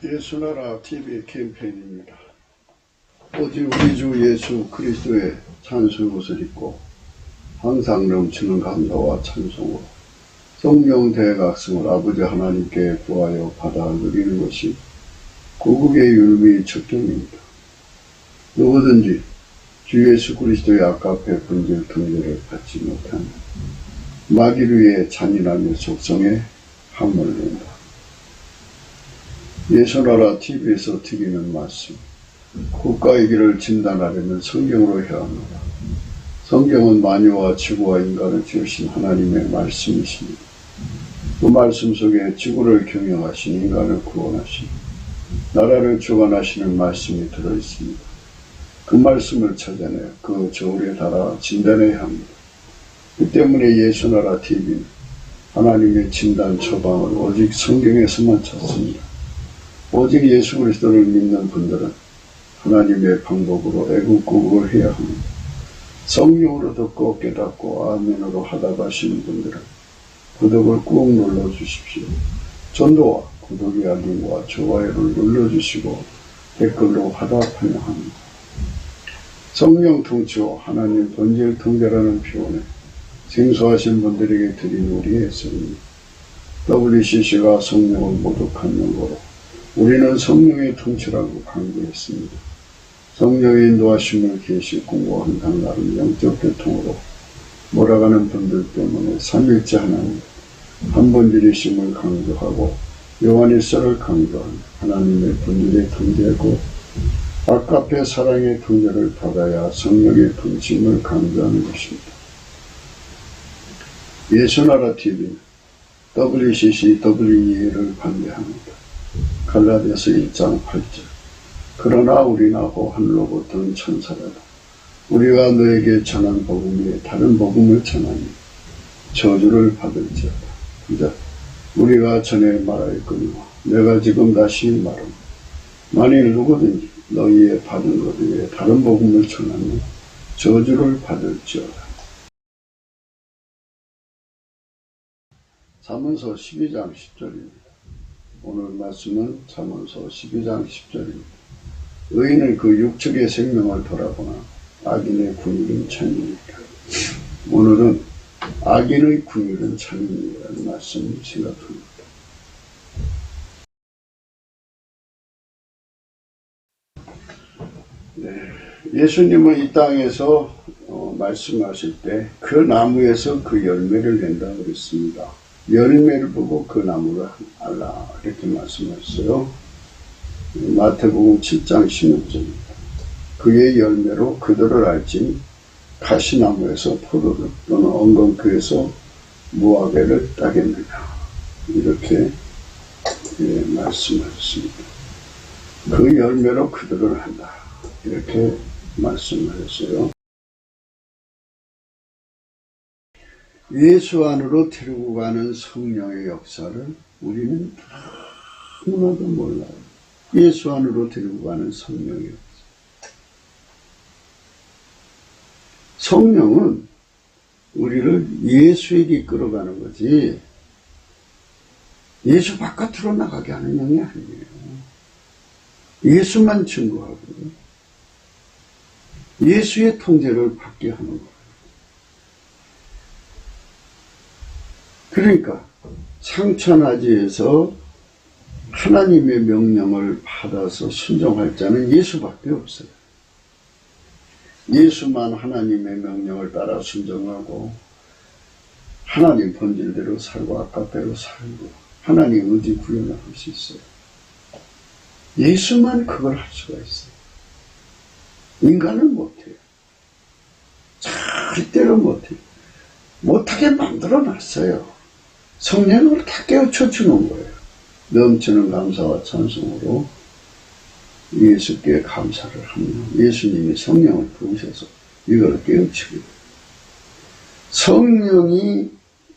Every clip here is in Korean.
예수나라 TV 캠페인입니다. 오직 우리 주 예수 그리스도의 찬송옷을 입고 항상 넘치는 감사와 찬송으로 성령 대각성을 아버지 하나님께 구하여 받아 누리는 것이 고국의 율비 척경입니다. 누구든지 주 예수 그리스도의 아까페 본질 통제를 받지 못한 마귀류의 잔인함의 속성에 함몰된다. 예수나라 TV에서 드리는 말씀, 국가의 길을 진단하려면 성경으로 해야 합니다. 성경은 만유와 지구와 인간을 지으신 하나님의 말씀이십니다. 그 말씀 속에 지구를 경영하신 인간을 구원하신 나라를 주관하시는 말씀이 들어있습니다. 그 말씀을 찾아내 그 저울에 달아 진단해야 합니다. 그 때문에 예수나라 TV는 하나님의 진단 처방을 오직 성경에서만 찾습니다. 오직 예수 그리스도를 믿는 분들은 하나님의 방법으로 애국국을 해야 합니다. 성령으로 듣고 깨닫고 아멘으로 하다 가시는 분들은 구독을 꾹 눌러주십시오. 전도와 구독 이야기와 좋아요를 눌러주시고 댓글로 화답하려 합니다. 성령 통치와 하나님 본질 통제라는 표현에 생소하신 분들에게 드린 우리의 성입니다. WCC가 성령을 모독한 용어로 우리는 성령의 통치라고 강조했습니다. 성령의 인도하심을 계시 공부한 당나름 영적 교통으로 몰아가는 분들 때문에 삼일째 하나님 한번지리심을 강조하고 요한일서를 강조한 하나님의 본질의 통제고 아까페 사랑의 통제를 받아야 성령의 통치임을 강조하는 것입니다. 예수나라 TV는 WCC, WEA를 반대합니다. 갈라디아서 1장 8절 그러나 우리나고 하늘로부터 온 천사라도 우리가 너에게 전한 복음 외에 다른 복음을 전하니 저주를 받을지어다. 이제 우리가 전에 말하였거니와 내가 지금 다시 말하노 만일 누구든지 너희의 받은 것 외에 다른 복음을 전하면 저주를 받을지어다. 잠언서 12장 10절입니다. 오늘 말씀은 잠언서 12장 10절입니다. 의인은 그 육축의 생명을 돌아보나 악인의 궁율은 참이니까. 오늘은 악인의 궁율은 참이니라는 말씀을 생각합니다. 예수님은 이 땅에서 말씀하실 때 그 나무에서 그 열매를 낸다고 그랬습니다. 열매를 보고 그 나무를 알라 이렇게 말씀하셨어요. 마태복음 7장 16절입니다. 그의 열매로 그들을 알지니 가시나무에서 포도를 또는 엉겅퀴에서 무화과를 따겠느냐 이렇게 말씀하셨습니다. 그 열매로 그들을 안다 이렇게 말씀하셨어요. 예수 안으로 데리고 가는 성령의 역사를 우리는 너무나도 몰라요. 예수 안으로 데리고 가는 성령의 역사. 성령은 우리를 예수에게 끌어가는 거지 예수 바깥으로 나가게 하는 영이 아니에요. 예수만 증거하고 예수의 통제를 받게 하는 거예요. 그러니까 상천하지에서 하나님의 명령을 받아서 순종할 자는 예수밖에 없어요. 예수만 하나님의 명령을 따라 순종하고 하나님 본질대로 살고 아까대로 살고 하나님 의지 구현을 할 수 있어요. 예수만 그걸 할 수가 있어요. 인간은 못해요. 절대로 못해요. 못하게 만들어놨어요. 성령으로 다 깨우쳐 주는 거예요. 넘치는 감사와 찬송으로 예수께 감사를 하며 예수님이 성령을 부으셔서 이걸 깨우치고 성령이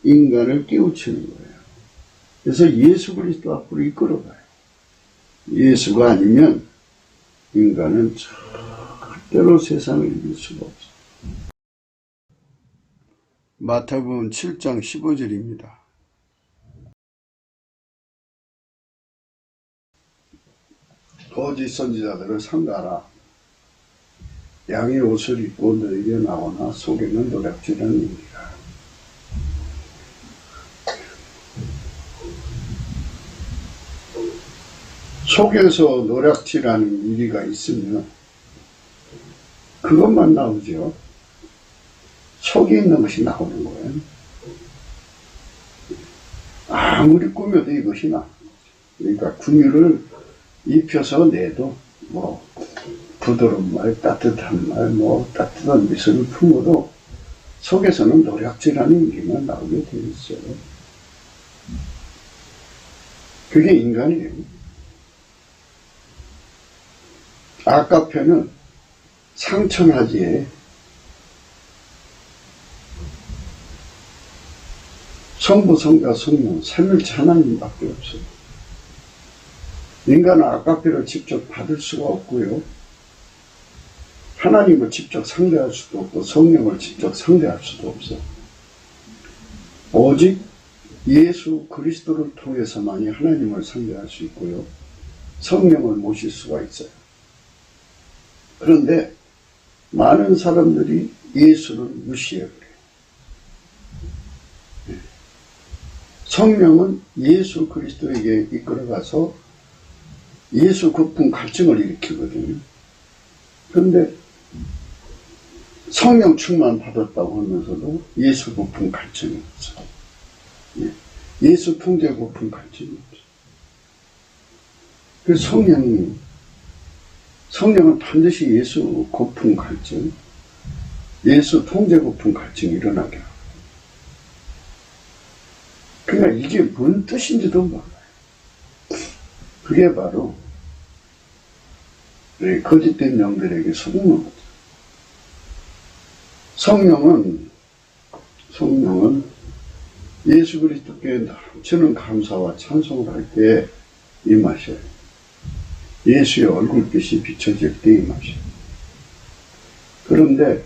인간을 깨우치는 거예요. 그래서 예수 그리스도 앞으로 이끌어가요. 예수가 아니면 인간은 절대로 세상을 이길 수가 없어요. 마태복음 7장 15절입니다. 거짓 선지자들을 삼가라. 양의 옷을 입고 너에게 나오나 속에는 노략질하는 일이라. 속에서 노략질하는 일이가 있으면 그것만 나오죠. 속에 있는 것이 나오는 거예요. 아무리 꾸며도 이것이 나오는 거죠. 그러니까 궁유를 입혀서 내도 뭐 부드러운 말, 따뜻한 말, 뭐 따뜻한 미소를 품어도 속에서는 노략질하는 일만 나오게 되어 있어요. 그게 인간이에요. 아까편은 상천하지에 성부, 성자, 성령, 삼일체 하나님밖에 없어요. 인간은 아까편을 직접 받을 수가 없고요. 하나님을 직접 상대할 수도 없고 성령을 직접 상대할 수도 없어요. 오직 예수 그리스도를 통해서만이 하나님을 상대할 수 있고요. 성령을 모실 수가 있어요. 그런데 많은 사람들이 예수를 무시해버려요. 성령은 예수 그리스도에게 이끌어가서 예수 깊은 갈증을 일으키거든요. 그런데 성령 충만 받았다고 하면서도 예수 깊은 갈증이 없어요. 예수 통제 깊은 갈증이 없어요. 그 성령은 반드시 예수 깊은 갈증, 예수 통제 깊은 갈증이 일어나게 하고. 그러니까 이게 뭔 뜻인지도 몰라요. 그게 바로 거짓된 영들에게 속는 거죠. 성령은 예수 그리스도께 넘치는 감사와 찬송을 할 때 임하셔요. 예수의 얼굴빛이 비춰질 때 임하셔요. 그런데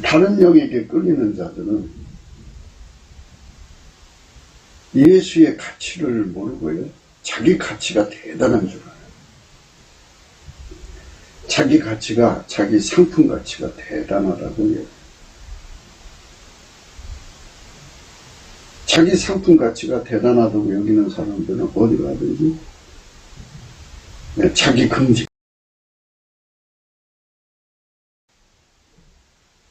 다른 영에게 끌리는 자들은 예수의 가치를 모르고요. 자기 가치가 대단한 줄 알아요. 자기 가치가, 자기 상품 가치가 대단하다고 해요. 자기 상품 가치가 대단하다고 여기는 사람들은 어디 가든지 자기 긍지,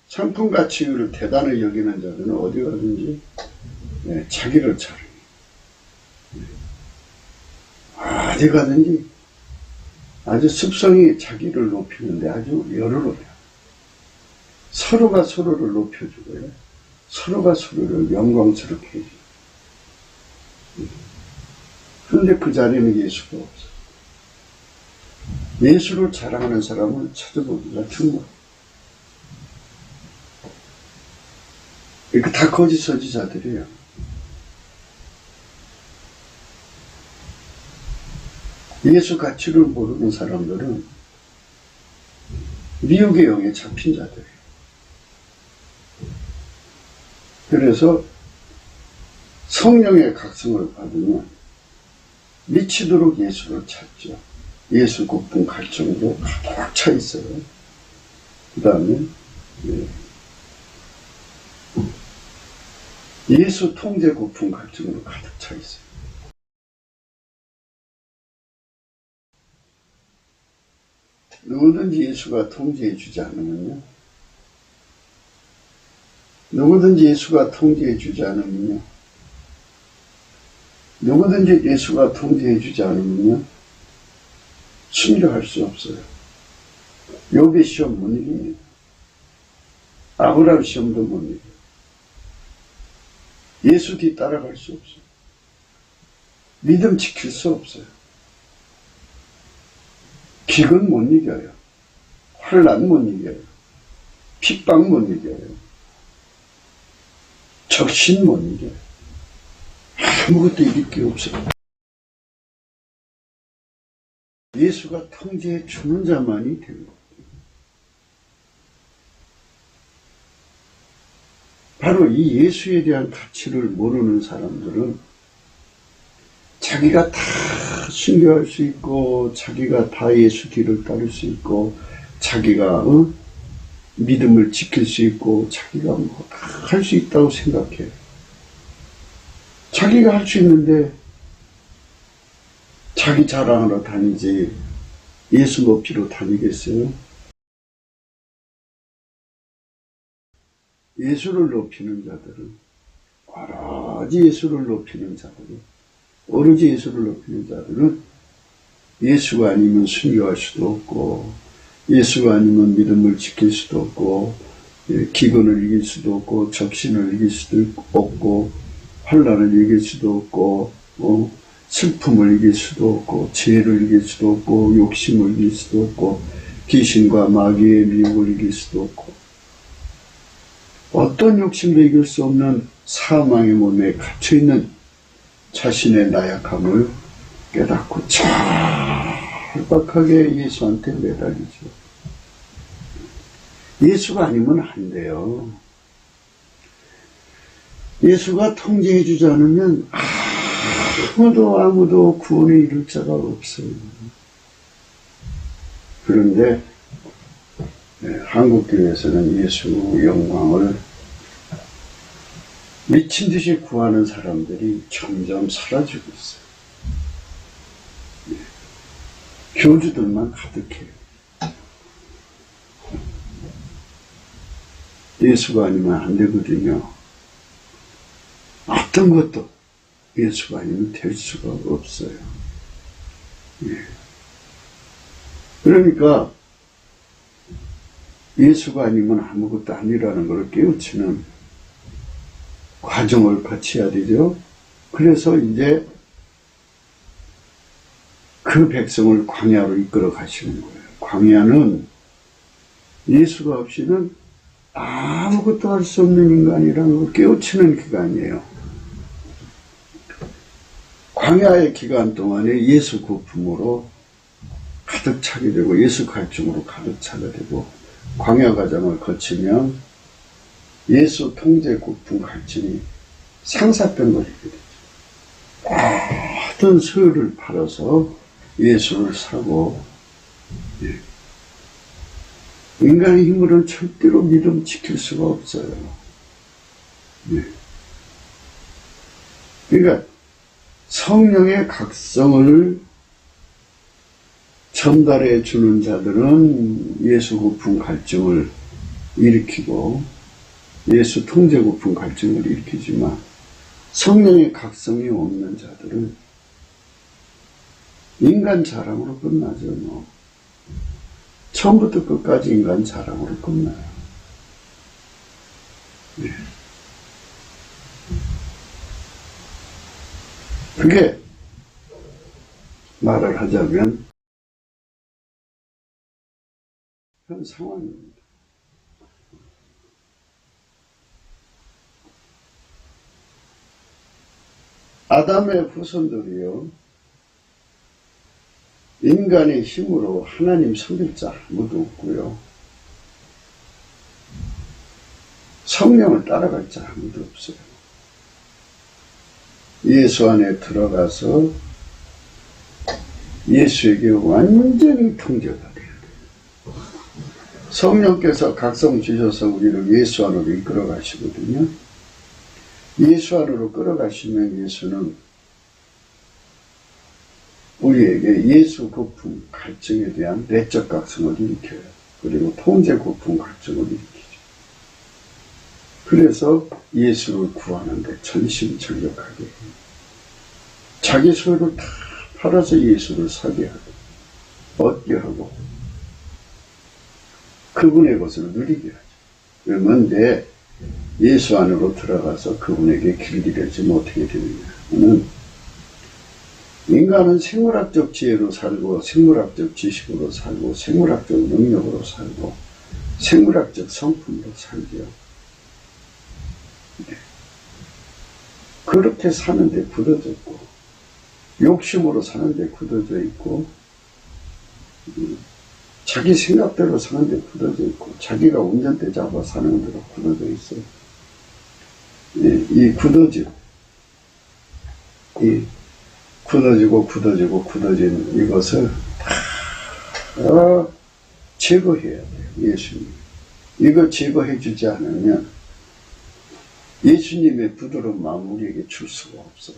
상품 가치를 대단히 여기는 자들은 어디 가든지 자기를 차려요. 어디 가든지 아주 습성이 자기를 높이는데 아주 열을 올려요. 서로가 서로를 높여주고요. 서로가 서로를 영광스럽게 해줘요. 그런데 그 자리에는 예수가 없어요. 예수를 자랑하는 사람을 찾아보기가 드물어요. 다 거짓 선지자들이에요. 예수 가치를 모르는 사람들은 미혹의 영에 잡힌 자들이에요. 그래서 성령의 각성을 받으면 미치도록 예수를 찾죠. 예수 깊은 갈증으로 가득 차 있어요. 그 다음에 예수 통제 깊은 갈증으로 가득 차 있어요. 누구든지 예수가 통제해 주지 않으면요. 누구든지 예수가 통제해 주지 않으면요. 누구든지 예수가 통제해 주지 않으면요. 승리할 수 없어요. 욥의 시험 못 이깁니다. 아브라함 시험도 못 이겨요. 예수 뒤 따라갈 수 없어요. 믿음 지킬 수 없어요. 기근 못 이겨요. 환난 못 이겨요. 핍박 못 이겨요. 적신 못 이겨요. 아무것도 이길 게 없어요. 예수가 통제해 주는 자만이 됩니다. 바로 이 예수에 대한 가치를 모르는 사람들은 자기가 다 순교할 수 있고 자기가 다 예수 뒤를 따를 수 있고 자기가 믿음을 지킬 수 있고 자기가 뭐 다 할 수 있다고 생각해. 자기가 할 수 있는데 자기 자랑하러 다니지 예수 높이로 다니겠어요? 예수를 높이는 자들은 오로지 예수를 높이는 자들은 오로지 예수를 높이는 자들은 예수가 아니면 순교할 수도 없고 예수가 아니면 믿음을 지킬 수도 없고 기근을 이길 수도 없고 적신을 이길 수도 없고 환난을 이길 수도 없고 슬픔을 이길 수도 없고 죄를 이길 수도 없고 욕심을 이길 수도 없고 귀신과 마귀의 미혹을 이길 수도 없고 어떤 욕심도 이길 수 없는 사망의 몸에 갇혀있는 자신의 나약함을 깨닫고 절박하게 예수한테 매달리죠. 예수가 아니면 안 돼요. 예수가 통제해 주지 않으면 아무도 구원에 이를 자가 없어요. 그런데 한국교회에서는 예수 영광을 미친 듯이 구하는 사람들이 점점 사라지고 있어요. 교주들만 가득해요. 예수가 아니면 안 되거든요. 어떤 것도 예수가 아니면 될 수가 없어요. 그러니까 예수가 아니면 아무것도 아니라는 걸 깨우치는 과정을 거쳐야 되죠. 그래서 이제 그 백성을 광야로 이끌어 가시는 거예요. 광야는 예수가 없이는 아무것도 할 수 없는 인간이라는 걸 깨우치는 기간이에요. 광야의 기간 동안에 예수 고품으로 가득 차게 되고 예수 갈증으로 가득 차게 되고 광야 과정을 거치면 예수 통제 고품 갈증이 상사병 걸리게 되죠. 모든 소유를 팔아서 예수를 사고 인간의 힘으로는 절대로 믿음 지킬 수가 없어요. 그러니까 성령의 각성을 전달해 주는 자들은 예수 고품 갈증을 일으키고 예수 통제 고품 갈증을 일으키지만 성령의 각성이 없는 자들은 인간 자랑으로 끝나죠. 뭐. 처음부터 끝까지 인간 자랑으로 끝나요. 그게 말을 하자면 그런 상황입니다. 아담의 후손들이요, 인간의 힘으로 하나님 섬길 자 아무도 없고요, 성령을 따라갈 자 아무도 없어요. 예수 안에 들어가서 예수에게 완전히 통제가 돼요. 성령께서 각성 주셔서 우리를 예수 안으로 이끌어 가시거든요. 예수 안으로 끌어가시면 예수는 우리에게 예수 고품 갈증에 대한 내적 각성을 일으켜요. 그리고 통제 고품 갈증을 일으키죠. 그래서 예수를 구하는데 전심전력하게 자기 소유를 다 팔아서 예수를 사게 하고 얻게 하고 그분의 것을 누리게 하죠. 그런데 예수 안으로 들어가서 그분에게 길들여지면 어떻게 되느냐는, 인간은 생물학적 지혜로 살고 생물학적 지식으로 살고 생물학적 능력으로 살고 생물학적 성품으로 살죠. 그렇게 사는데 굳어져 있고 욕심으로 사는데 굳어져 있고 자기 생각대로 사는데 굳어져 있고 자기가 운전대 잡아 사는 대로 굳어져 있어요. 이 굳어짐, 이 굳어진 이것을 다 제거해야 돼요. 예수님. 이거 제거해 주지 않으면 예수님의 부드러운 마음 우리에게 줄 수가 없어요.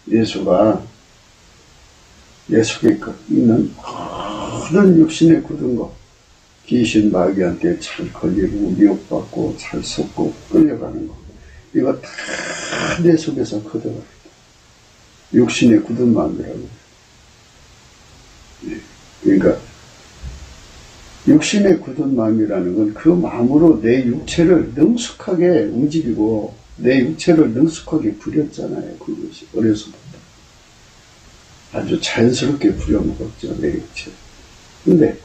예수가 내 속에 있는 모든 육신에 굳은 것, 귀신 마귀한테 잘 걸리고 미혹받고 잘 섞고 끌려가는 것, 이거 다 내 속에서 걷어가요. 육신에 굳은 마음이라고. 그러니까 육신에 굳은 마음이라는 건 그 마음으로 내 육체를 능숙하게 움직이고 내 육체를 능숙하게 부렸잖아요. 그것이 어려서부터 아주 자연스럽게 부려먹었죠. 내 육체. 근데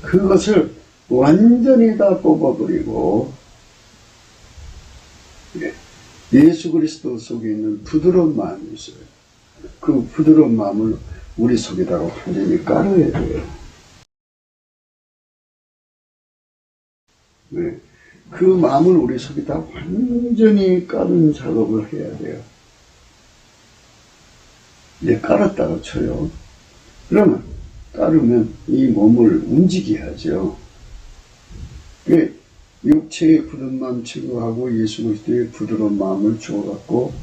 그것을 완전히 다 뽑아버리고 예수 그리스도 속에 있는 부드러운 마음이 있어요. 그 부드러운 마음을 우리 속에다가 완전히 깔아야 돼요. 네. 그 마음을 우리 속에다 완전히 깔은 작업을 해야 돼요. 이제 깔았다고 쳐요. 그러면 깔으면 이 몸을 움직여야죠. 육체의 굳은 마음 제거하고 예수 그리스도의 부드러운 마음을 주어갖고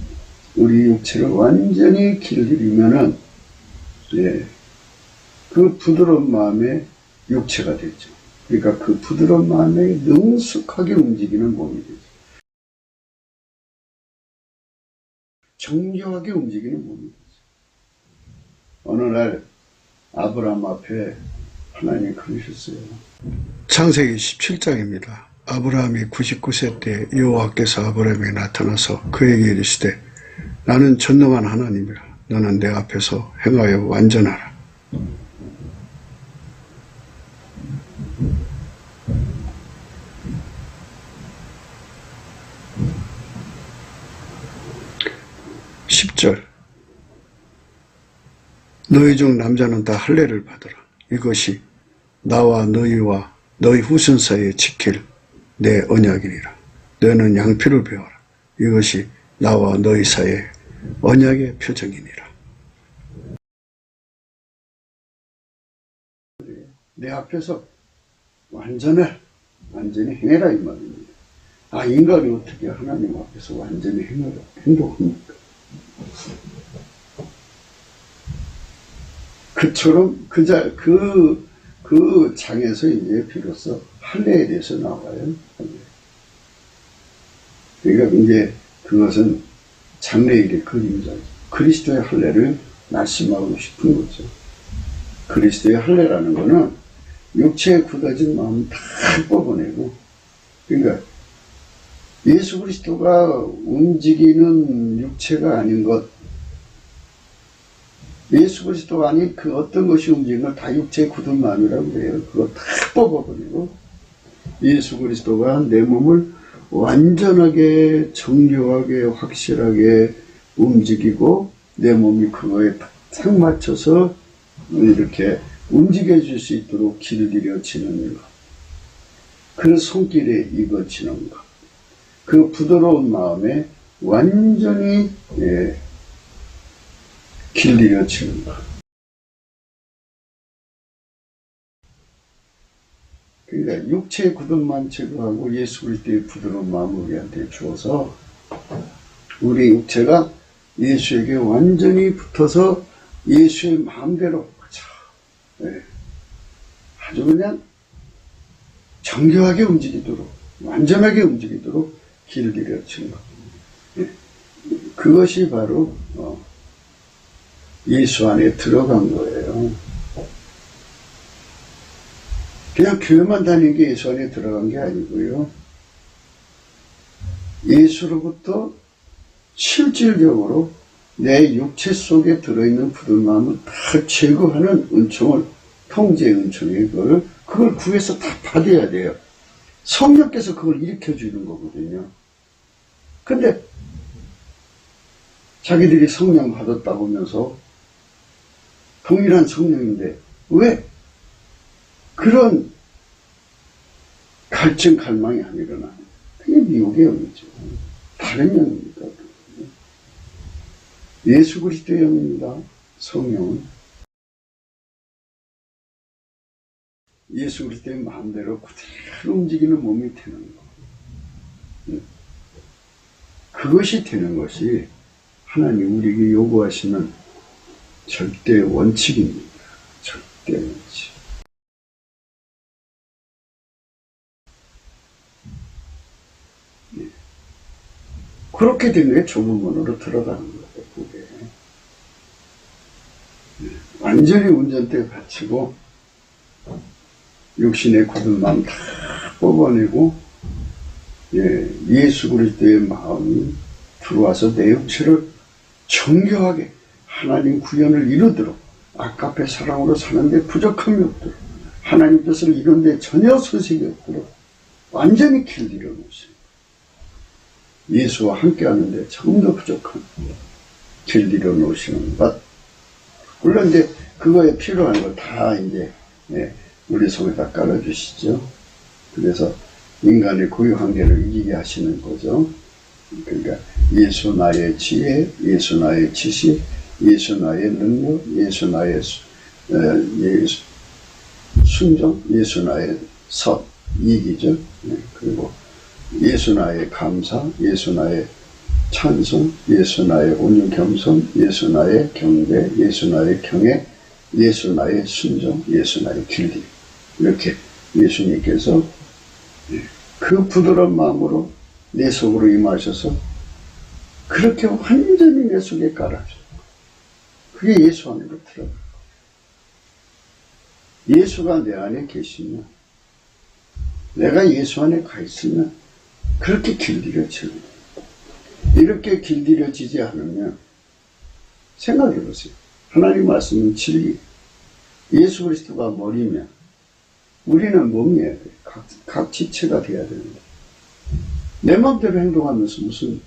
우리 육체를 완전히 길들이면은 그 부드러운 마음의 육체가 되죠. 그러니까 그 부드러운 마음에 능숙하게 움직이는 몸이 되죠. 정교하게 움직이는 몸이 되죠. 어느 날 아브라함 앞에 하나님이 그러셨어요. 창세기 17장입니다. 아브라함이 99세 때 여호와께서 아브라함에게 나타나서 그에게 이르시되 나는 전능한 하나님이라. 너는 내 앞에서 행하여 완전하라. 너희 중 남자는 다 할례를 받으라. 이것이 나와 너희와 너희 후손 사이에 지킬 내 언약이니라. 너는 양피를 베어라. 이것이 나와 너희 사이에 언약의 표정이니라. 내 앞에서 완전히 행해라 이 말입니다. 인간이 어떻게 하나님 앞에서 완전히 행동합니까? 그처럼 그 장에서 이제 비로소 할례에 대해서 나와요. 그러니까 이제 그것은 장래일의 그림자죠. 그리스도의 할례를 말씀하고 싶은 거죠. 그리스도의 할례라는 거는 육체에 굳어진 마음 다 뽑아내고, 그러니까 예수 그리스도가 움직이는 육체가 아닌 것, 예수 그리스도가 아닌 그 어떤 것이 움직이는 걸 다 육체에 굳은 마음이라고 해요. 그거 다 뽑아버리고 예수 그리스도가 내 몸을 완전하게 정교하게 확실하게 움직이고 내 몸이 그거에 딱 맞춰서 이렇게 움직여줄 수 있도록 길들여지는 것, 그 손길에 익어지는 것, 그 부드러운 마음에 완전히 길들여지는 것. 그러니까 육체의 굳은 마음 제거하고 예수 그리스도의 부드러운 마음을 우리한테 주어서 우리 육체가 예수에게 완전히 붙어서 예수의 마음대로 아주 그냥 정교하게 움직이도록, 완전하게 움직이도록 길들여지는 것. 그것이 바로 예수 안에 들어간 거예요. 그냥 교회만 다니는 게 예수 안에 들어간 게 아니고요. 예수로부터 실질적으로 내 육체 속에 들어있는 굳은 마음을 다 제거하는 은총을, 통제의 은총이 그걸 구해서 다 받아야 돼요. 성령께서 그걸 일으켜주는 거거든요. 근데 자기들이 성령 받았다고 하면서 동일한 성령인데 왜 그런 갈증 갈망이 안 일어나요? 그게 미혹의 영이죠. 다른 영입니다. 예수 그리스도의 영입니다. 성령은 예수 그리스도의 마음대로 그대로 움직이는 몸이 되는 거. 그것이 되는 것이 하나님 우리에게 요구하시는 절대 원칙입니다. 절대 원칙. 그렇게 된 게 좁은 문으로 들어가는 거예요. 그게. 완전히 운전대에 갇히고 육신의 굳은 마음 다 뽑아내고 예수 그리스도의 마음이 들어와서 내 육체를 정교하게 하나님 구현을 이루도록 아까페 사랑으로 사는데 부족함이 없도록 하나님 뜻을 이루는데 전혀 손색이 없도록 완전히 길들여 놓으세요. 예수와 함께 하는데 조금도 부족한 길들여 놓으시는 것. 물론 이제 그거에 필요한 거 다 이제 우리 속에다 깔아주시죠. 그래서 인간의 고유 한계를 이기게 하시는 거죠. 그러니까 예수 나의 지혜, 예수 나의 지식, 예수 나의 능력, 예수 나의 순종, 예수 나의 섭, 이기죠. 그리고 예수 나의 감사, 예수 나의 찬송, 예수 나의 온유 겸손, 예수 나의 경배, 예수 나의 경애, 예수 나의 순종, 예수 나의 길리. 이렇게 예수님께서 그 부드러운 마음으로 내 속으로 임하셔서 그렇게 완전히 내 속에 깔아줘요. 그게 예수 안으로 들어가요. 예수가 내 안에 계시면, 내가 예수 안에 가 있으면 그렇게 길들여져요. 이렇게 길들여지지 않으면 생각해 보세요. 하나님 말씀은 진리. 예수 그리스도가 머리면 우리는 몸이어야 돼요. 각 지체가 돼야 되는데 내 마음대로 행동하면서 무슨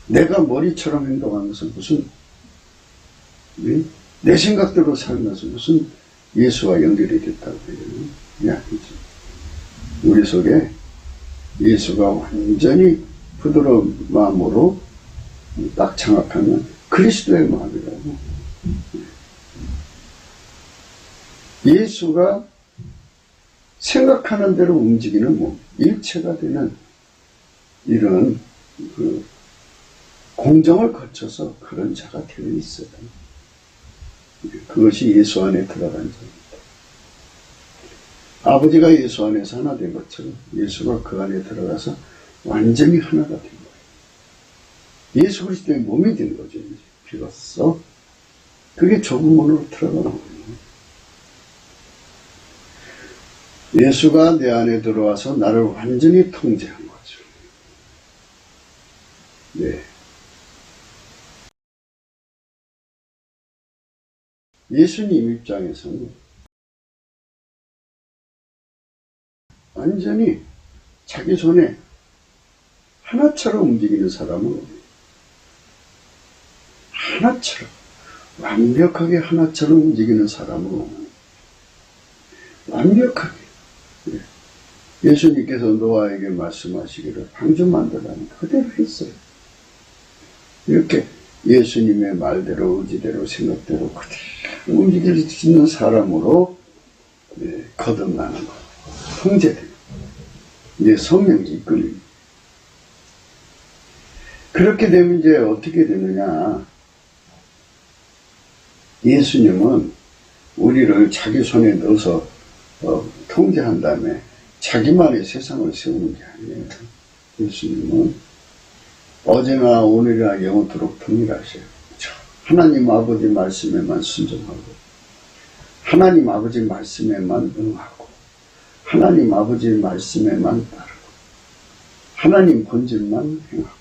내가 머리처럼 행동하면서 무슨 내 생각대로 살면서 무슨 예수와 연결이 됐다고 해요. 아니죠. 우리 속에 예수가 완전히 부드러운 마음으로 딱 장악하면 그리스도의 마음이라고. 예수가 생각하는 대로 움직이는 몸, 일체가 되는 이런 그 공정을 거쳐서 그런 자가 되어 있어요. 그것이 예수 안에 들어간 자입니다. 아버지가 예수 안에서 하나 된 것처럼 예수가 그 안에 들어가서 완전히 하나가 된 거예요. 예수 그리스도의 몸이 된 거죠. 이제 비로소 그게 좁은 문으로 들어가는 거예요. 예수가 내 안에 들어와서 나를 완전히 통제한 거죠. 네. 예수님 입장에서는 완전히 자기 손에 하나처럼 움직이는 사람은 하나처럼 완벽하게 하나처럼 움직이는 사람은 완벽하게 예수님께서 노아에게 말씀하시기를 방주 만들라니 그대로 했어요. 이렇게 예수님의 말대로 의지대로 생각대로 그대로 움직일 수 있는 사람으로 거듭나는 것, 통제되는 이제 성령이 이끌립니다. 그렇게 되면 이제 어떻게 되느냐? 예수님은 우리를 자기 손에 넣어서 통제한 다음에 자기만의 세상을 세우는 게 아니에요. 예수님은 어제나 오늘이나 영원토록 동일하셔요. 하나님 아버지 말씀에만 순종하고 하나님 아버지 말씀에만 응하고 하나님 아버지 말씀에만 따르고 하나님 본질만 행하고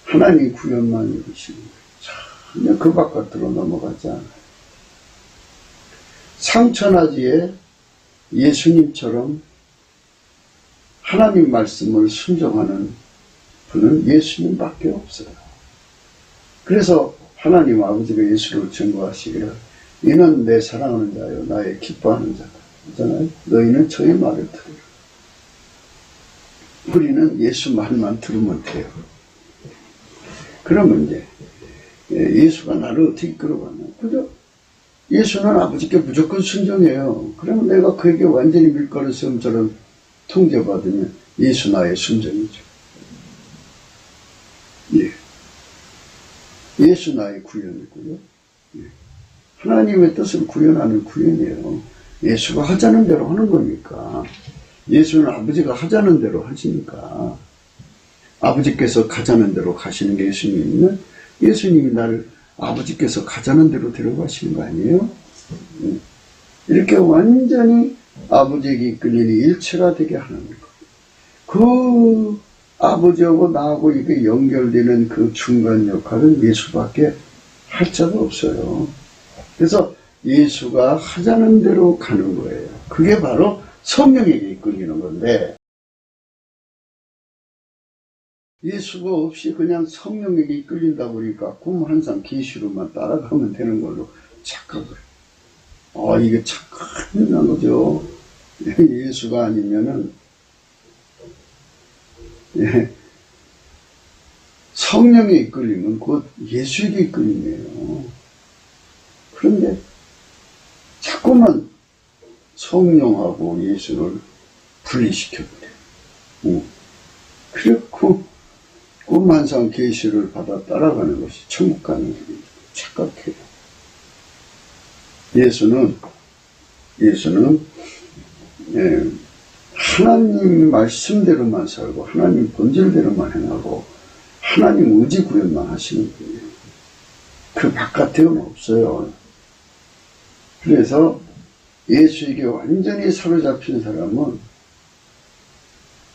하나님 구현만 이루시는 거예요. 전혀 그 바깥으로 넘어가지 않아요. 상천하지에 예수님처럼 하나님 말씀을 순종하는 분은 예수님밖에 없어요. 그래서 하나님 아버지가 예수를 증거하시기를 이는 내 사랑하는 자요 나의 기뻐하는 자다. 그렇잖아요. 너희는 저의 말을 들으라. 우리는 예수 말만 들으면 돼요. 그러면 이제 예수가 나를 어떻게 이끌어가냐. 그죠? 예수는 아버지께 무조건 순종해요. 그러면 내가 그에게 완전히 밀가루 쌤처럼 통제받으면 예수 나의 순종이죠. 예. 예수 나의 구현이고요. 예. 하나님의 뜻을 구현하는 구현이에요. 예수가 하자는 대로 하는 거니까. 예수는 아버지가 하자는 대로 하시니까. 아버지께서 가자는 대로 가시는 게 예수님이면 예수님이 나를 아버지께서 가자는 대로 데려가시는 거 아니에요? 이렇게 완전히 아버지에게 이끌리는 일체가 되게 하는 거. 그 아버지하고 나하고 이게 연결되는 그 중간 역할은 예수밖에 할 자가 없어요. 그래서 예수가 하자는 대로 가는 거예요. 그게 바로 성령에게 이끌리는 건데, 예수가 없이 그냥 성령에게 이끌린다 보니까 꿈 한상 계시로만 따라가면 되는 걸로 착각을 해요. 이게 착각한 거죠. 예수가 아니면은, 성령에 이끌리면 곧 예수에게 이끌림이에요. 그런데 자꾸만 성령하고 예수를 분리시켜버려요. 그렇고 꿈만상 계시를 받아 따라가는 것이 천국 가는 길입니다. 착각해요. 예수는 하나님 말씀대로만 살고 하나님 본질대로만 행하고 하나님 의지 구현만 하시는 분이에요. 그 바깥에는 없어요. 그래서 예수에게 완전히 사로잡힌 사람은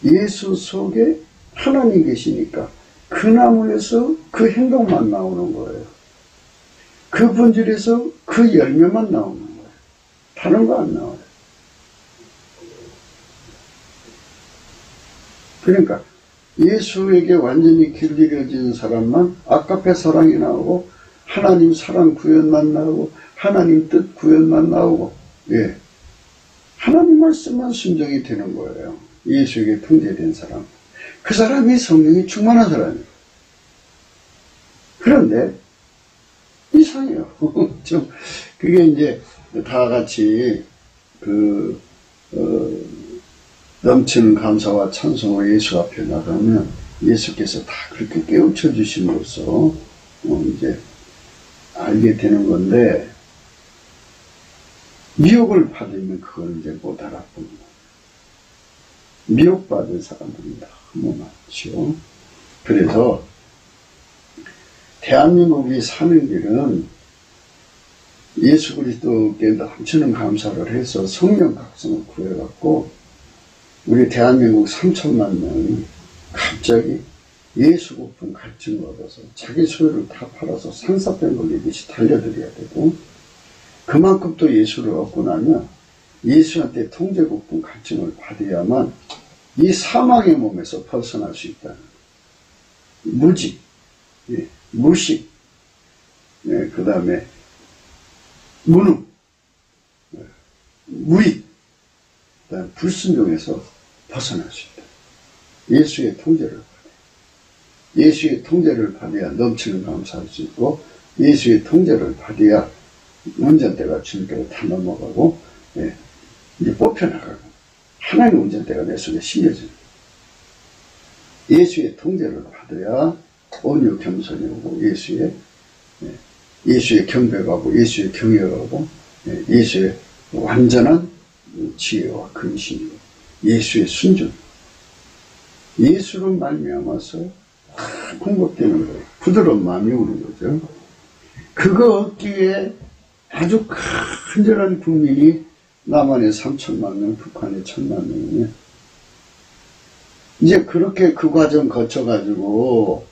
예수 속에 하나님 계시니까 그 나무에서 그 행동만 나오는 거예요. 그 본질에서 그 열매만 나오는 거예요. 다른 거 안 나와요. 그러니까 예수에게 완전히 길들여진 사람만 아까페 사랑이 나오고 하나님 사랑 구현만 나오고 하나님 뜻 구현만 나오고 하나님 말씀만 순종이 되는 거예요. 예수에게 통제된 사람. 그 사람이 성령이 충만한 사람이에요. 그런데 이상해요. 좀 그게 이제 다 같이 넘치는 감사와 찬송으로 예수 앞에 나가면 예수께서 다 그렇게 깨우쳐 주심으로써 이제 알게 되는 건데, 미혹을 받으면 그걸 이제 못 알아봅니다. 미혹받은 사람들은 너무 많죠. 그래서 대한민국이 사는 길은 예수 그리스도께 넘치는 감사를 해서 성령 각성을 구해갖고 우리 대한민국 3천만 명이 갑자기 예수 고픈 갈증을 얻어서 자기 소유를 다 팔아서 상사병 걸리듯이 달려들어야 되고, 그만큼 또 예수를 얻고 나면 예수한테 통제 고픈 갈증을 받아야만 이 사망의 몸에서 벗어날 수 있다는 거예요. 무직, 무식, 그 다음에 무능, 무익, 그 다음에 불순종에서 벗어날 수 있다. 예수의 통제를 받아야, 예수의 통제를 받아야 넘치는 감사할 수 있고, 예수의 통제를 받아야 운전대가 주님께로 다 넘어가고 이제 뽑혀나가고 하나님의 운전대가 내 속에 심겨져요. 예수의 통제를 받아야 온유 겸손이 오고 예수의 경배가 오고 예수의 경외가 오고 예수의 완전한 지혜와 근심이고 예수의 순종, 예수로 말미암아서 공급되는 거예요. 부드러운 마음이 오는 거죠. 그거 얻기에 아주 간절한 국민이 남한에 3천만 명, 북한에 1,000만 명이에요. 이제 그렇게 그 과정 거쳐가지고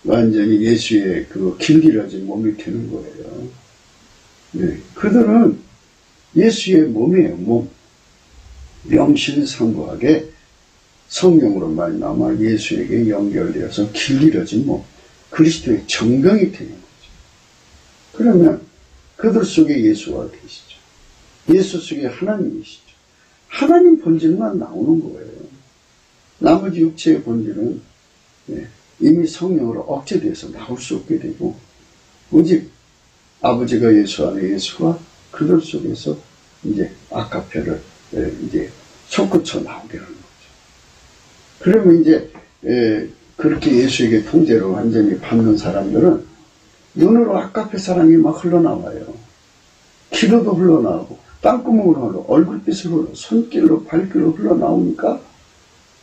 완전히 예수의 그 길들여진 몸이 되는 거예요. 그들은 예수의 몸이에요, 몸. 명실상부하게 성령으로 말미암아 예수에게 연결되어서 길들여진 몸, 그리스도의 정병이 되는 거죠. 그러면 그들 속에 예수가 계시죠. 예수 속에 하나님이시죠. 하나님 본질만 나오는 거예요. 나머지 육체의 본질은 이미 성령으로 억제돼서 나올 수 없게 되고, 오직 아버지가 예수 안에 예수가 그들 속에서 이제 아카페를 이제 솟구쳐 나오게 하는 거죠. 그러면 이제 그렇게 예수에게 통제를 완전히 받는 사람들은 눈으로 아카페 사랑이 막 흘러나와요. 기도도 흘러나오고 땅구멍으로 흘러 얼굴빛으로 흘러 손길로 발길로 흘러나오니까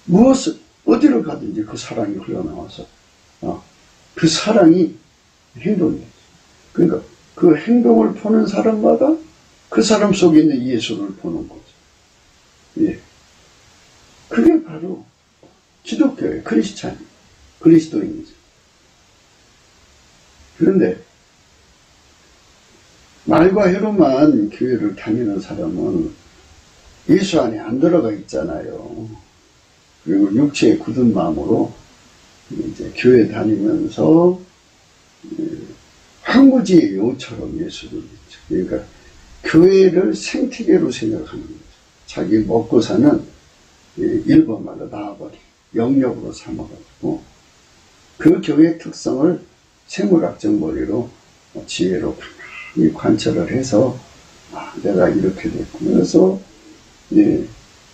무엇을 어디로 가든지 그 사랑이 흘러나와서 그 사랑이 행동이에요. 그러니까 그 행동을 보는 사람마다 그 사람 속에 있는 예수를 보는 거죠. 예. 그게 바로 기독교예요. 크리스찬이 그리스도인이죠. 그런데 말과 혀로만 교회를 다니는 사람은 예수 안에 안 들어가 있잖아요. 그리고 육체의 굳은 마음으로 이제 교회 다니면서 황무지의 용처럼 예수를 믿죠. 그러니까 교회를 생태계로 생각하는 거죠. 자기 먹고 사는 일본말로 나와버리 영역으로 삼아가지고 그 교회의 특성을 생물학적 머리로 지혜로 가만히 관찰을 해서 내가 이렇게 됐구나. 그래서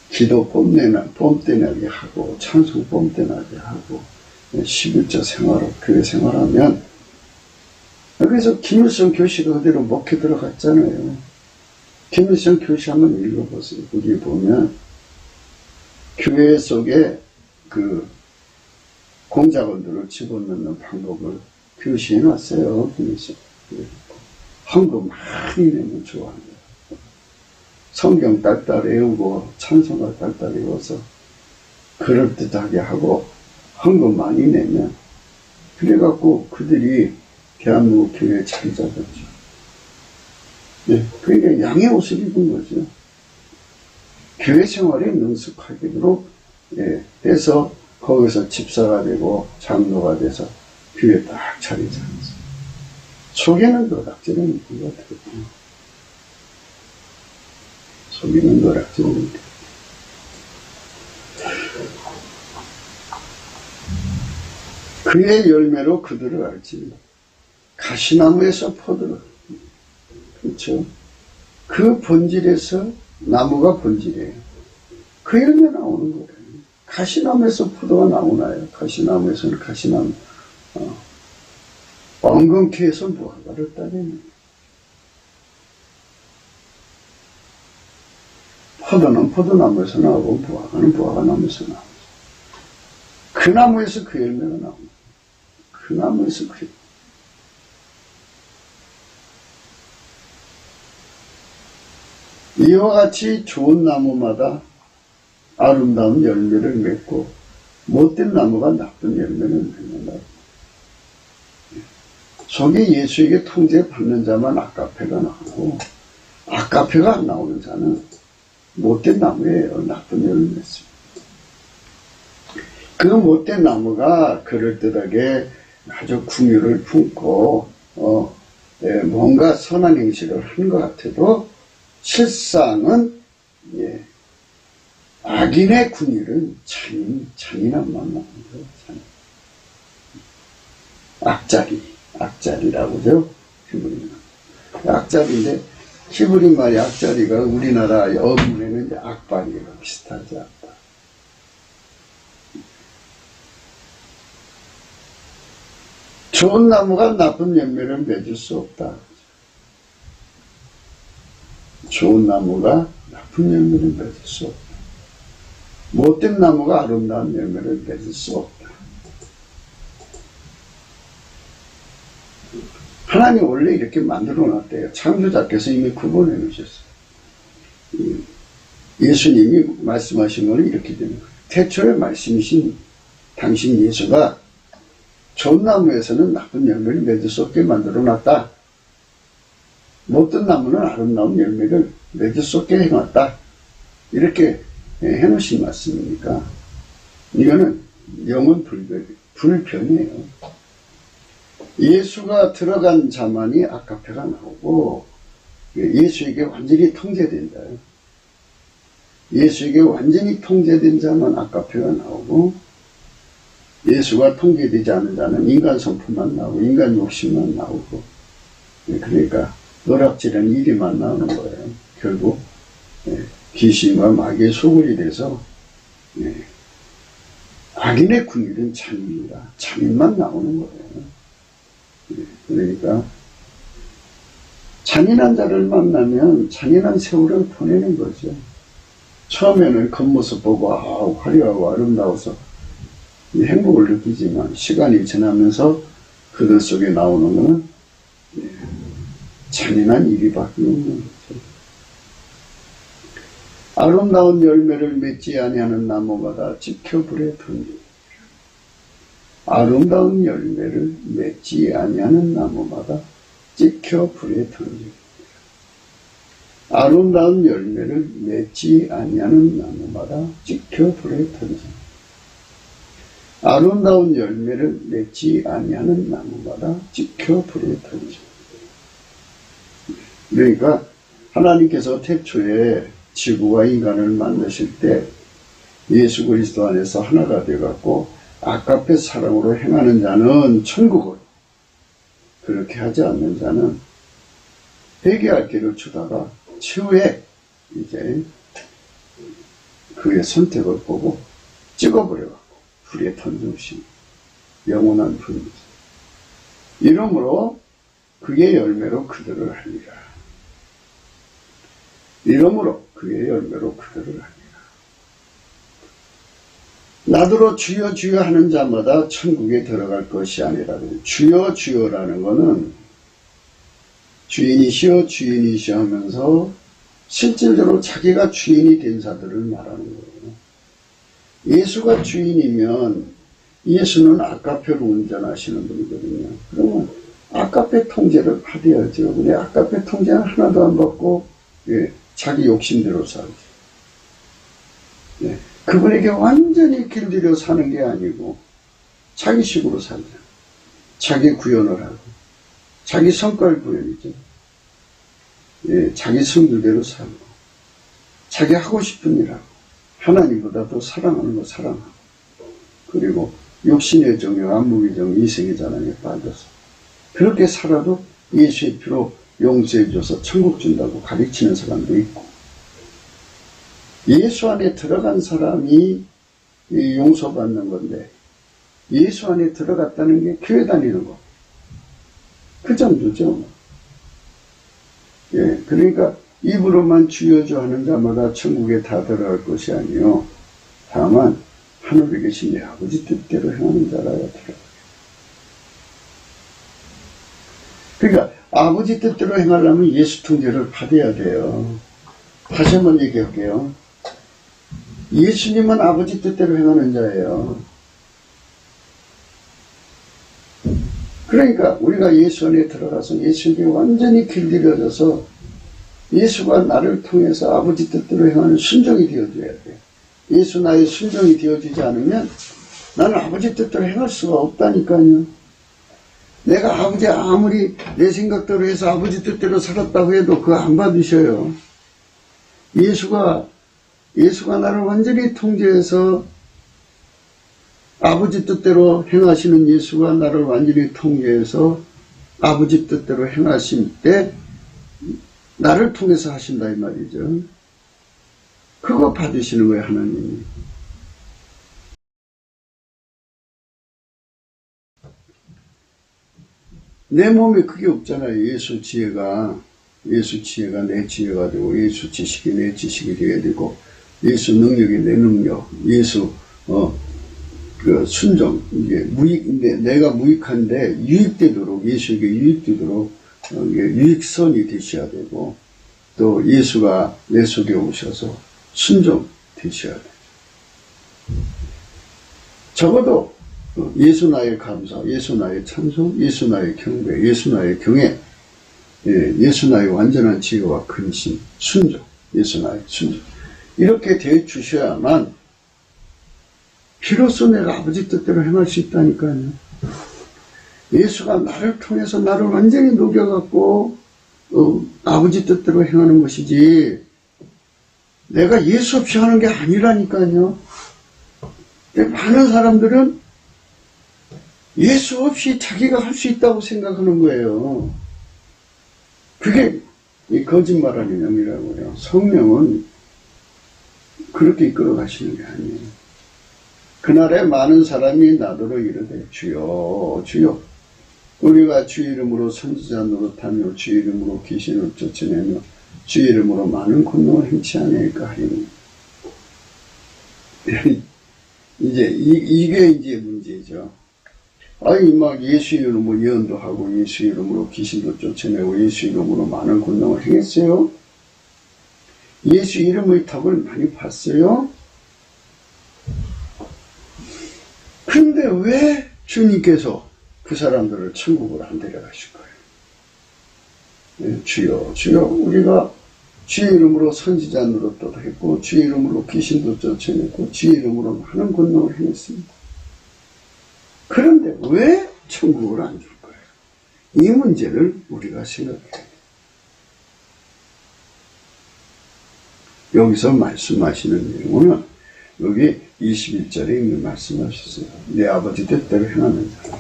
기도 뽐때나게 하고 찬송 뽐때나게 하고 11조 생활을 교회 생활하면, 그래서 김일성 교시가 그대로 먹혀 들어갔잖아요. 김일성 교시 한번 읽어보세요. 거기 보면 교회 속에 그 공작원들을 집어넣는 방법을 교시해 놨어요. 김일성. 헌금 많이 내면 좋아합니다. 성경 딸딸 외우고 찬송가 딸딸 외워서 그럴듯하게 하고 헌금 많이 내면, 그래갖고 그들이 대한민국 교회에 자리 잡았죠. 네, 그러니까 양의 옷을 입은 거죠. 교회 생활에 능숙하도록 해서 거기서 집사가 되고 장로가 돼서 교회에 딱 자리 잡았어요. 속에는 노략질은 있는 것 같아요. 속에는 노략질은 있는 것 같아요. 그의 열매로 그들을 알지. 가시나무에서 포도를. 그렇죠. 그 본질에서 나무가 본질이에요. 그 열매 나오는 거예요. 가시나무에서 포도가 나오나요? 가시나무에서는 가시나무. 엉겅퀴에서 무화과를 따내는. 포도는 포도나무에서 나오고 무화과는 무화과나무에서 나오고. 그 나무에서 그 열매가 나옵니다. 그 나무에서 그 이와 같이 좋은 나무마다 아름다운 열매를 맺고 못된 나무가 나쁜 열매를 맺는다. 속에 예수에게 통제받는 자만 아카페가 나오고, 아카페가 안 나오는 자는 못된 나무예요. 나쁜 열매를 맺습니다. 그 못된 나무가 그럴듯하게 아주 궁유를 품고 뭔가 선한 행실을 한 것 같아도 실상은 악인의 궁유는 잔인한 만남이죠. 악자리라고 하죠. 히브리는 악자리인데, 히브리 말이 악자리가 우리나라 어문에는 이제 악바리가 비슷하지 않다. 좋은 나무가 나쁜 열매를 맺을 수 없다. 좋은 나무가 나쁜 열매를 맺을 수 없다. 못된 나무가 아름다운 열매를 맺을 수 없다. 하나님 원래 이렇게 만들어 놨대요. 창조자께서 이미 구분해 놓으셨어요. 예수님이 말씀하신 거는 이렇게 되는 거예요. 태초에 말씀이신 당신 예수가 좋은 나무에서는 나쁜 열매를 맺을 수 없게 만들어 놨다. 못된 나무는 아름다운 열매를 맺을 수 없게 해놨다. 이렇게 해놓으신 말씀이니까 이거는 영은 불변이에요. 예수가 들어간 자만이 아카페가 나오고 예수에게 완전히 통제된다. 예수에게 완전히 통제된 자만 아카페가 나오고, 예수가 통제되지 않는 자는 인간 성품만 나오고 인간 욕심만 나오고, 그러니까 노략질한 일이만 나오는 거예요. 결국 귀신과 마귀의 소굴이 돼서 악인의 군일은 잔인이라 잔인만 나오는 거예요. 그러니까 잔인한 자를 만나면 잔인한 세월을 보내는 거죠. 처음에는 겉모습 보고 화려하고 아름다워서 행복을 느끼지만 시간이 지나면서 그들 속에 나오는 것은 잔인한 일이밖에 없는 거죠. 아름다운 열매를 맺지 아니하는 나무마다 찍혀 불에 던지고, 아름다운 열매를 맺지 아니하는 나무마다 찍혀 불에 던지고, 아름다운 열매를 맺지 아니하는 나무마다 찍혀 불에 던지고, 아름다운 열매를 맺지 아니하는 나무마다 찍혀 불에 던지고. 그러니까 하나님께서 태초에 지구와 인간을 만드실 때 예수 그리스도 안에서 하나가 되어갖고 아까페 사랑으로 행하는 자는 천국을, 그렇게 하지 않는 자는 회개할 길을 주다가 최후에 이제 그의 선택을 보고 찍어버려갖고 불에 던져주신 영원한 불이죠. 이러므로 그의 열매로 그들을 알리라. 이러므로 그의 열매로 그들을 알리라. 나더러 주여 주여 하는 자마다 천국에 들어갈 것이 아니라. 주여 주여라는 것은 주인이시여 주인이시여 하면서 실질적으로 자기가 주인이 된 자들을 말하는 거예요. 예수가 주인이면 예수는 아까페로 운전하시는 분이거든요. 그러면 아까페 통제를 받아야죠. 근데 아까페 통제는 하나도 안 받고 자기 욕심대로 살죠. 그분에게 완전히 길들여 사는 게 아니고 자기식으로 살죠. 자기 구현을 하고 자기 성깔 구현이죠. 자기 성질대로 살고 자기 하고 싶은 일 하고 하나님보다 더 사랑하는 거 사랑하고, 그리고 욕심의 정욕, 안목의 정욕, 이생의 자랑에 빠져서 그렇게 살아도 예수의 피로 용서해줘서 천국 준다고 가르치는 사람도 있고, 예수 안에 들어간 사람이 용서받는 건데 예수 안에 들어갔다는 게 교회 다니는 거, 그 정도죠. 그러니까 입으로만 주여 주여 하는 자마다 천국에 다 들어갈 것이 아니요 다만 하늘에 계신 내 아버지 뜻대로 행하는 자라야 들어가요. 그러니까 아버지 뜻대로 행하려면 예수 통제를 받아야 돼요. 다시 한번 얘기할게요. 예수님은 아버지 뜻대로 행하는 자예요. 그러니까 우리가 예수 안에 들어가서 예수에게 완전히 길들여져서 예수가 나를 통해서 아버지 뜻대로 행하는 순종이 되어줘야 돼요. 예수 나의 순종이 되어지지 않으면 나는 아버지 뜻대로 행할 수가 없다니까요. 내가 아버지 아무리 내 생각대로 해서 아버지 뜻대로 살았다고 해도 그거 안 받으셔요. 예수가 나를 완전히 통제해서 아버지 뜻대로 행하시는 예수가 나를 완전히 통제해서 아버지 뜻대로 행하실 때 나를 통해서 하신다 이 말이죠. 그거 받으시는 거예요, 하나님이. 내 몸에 그게 없잖아요. 예수 지혜가 내 지혜가 되고, 예수 지식이 내 지식이 되어야 되고, 예수 능력이 내 능력, 예수 그 순종, 이게 내가 무익한데 유익되도록, 예수에게 유익되도록 유익선이 되셔야 되고, 또 예수가 내 속에 오셔서 순종 되셔야 돼요. 적어도 예수 나의 감사, 예수 나의 찬송, 예수 나의 경배, 예수 나의 경애, 예수 나의 완전한 지혜와 근심, 순종, 예수 나의 순종, 이렇게 되어 주셔야만 비로소 내가 아버지 뜻대로 행할 수 있다니까요. 예수가 나를 통해서 나를 완전히 녹여갖고 아버지 뜻대로 행하는 것이지 내가 예수 없이 하는 게 아니라니까요. 많은 사람들은 예수 없이 자기가 할 수 있다고 생각하는 거예요. 그게 이 거짓말하는 영이라고요. 성령은 그렇게 이끌어 가시는 게 아니에요. 그날에 많은 사람이 나더러 이르되 주여 주여 우리가 주 이름으로 선지자 노릇하며 주 이름으로 귀신을 쫓아내며 주 이름으로 많은 권능을 행치 아니할까 하리니. 이제 이게 이제 문제죠. 아니 막 예수 이름으로 예언도 하고 예수 이름으로 귀신도 쫓아내고 예수 이름으로 많은 권능을 행했어요. 예수 이름의 덕을 많이 봤어요. 근데 왜 주님께서 그 사람들을 천국으로 안 데려가실 거예요? 네, 주여 주여 우리가 주 이름으로 선지자 노릇도 했고 주 이름으로 귀신도 쫓아냈고 주 이름으로 많은 권능을 행했습니다. 그런데 왜 천국을 안 줄 거예요? 이 문제를 우리가 생각해야 돼요. 여기서 말씀하시는 내용은 여기 21절에 이미 말씀하셨어요. 내 아버지 뜻대로 행하는 사람.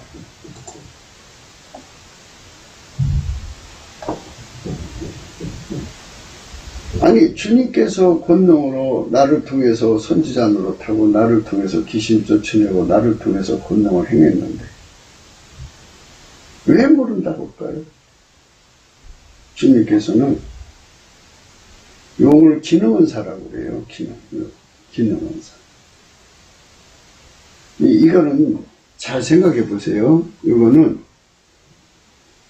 아니 주님께서 권능으로 나를 통해서 선지자 노릇하고 나를 통해서 귀신 쫓아내고 나를 통해서 권능을 행했는데 왜 모른다고 할까요? 주님께서는 용을 기능은사라고 그래요. 기능은사. 이거는 잘 생각해 보세요. 이거는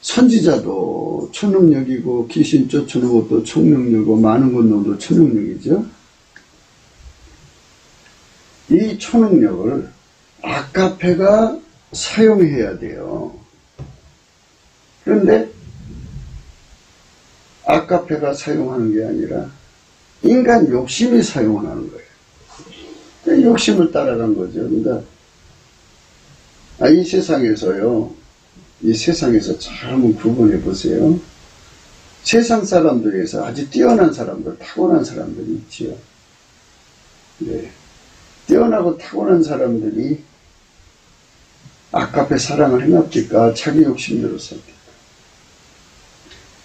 선지자도 초능력이고 귀신 쫓아오는 것도 초능력이고 많은 권능도 초능력이죠. 이 초능력을 아카페가 사용해야 돼요. 그런데 아카페가 사용하는 게 아니라 인간 욕심이 사용하는 거예요. 욕심을 따라간 거죠. 그러니까 이 세상에서요. 이 세상에서 잘 한번 구분해 보세요. 세상 사람들에서 아주 뛰어난 사람들, 타고난 사람들이 있지요. 네. 뛰어나고 타고난 사람들이 아카페 사랑을 해놨을까? 자기 욕심대로 삽니까?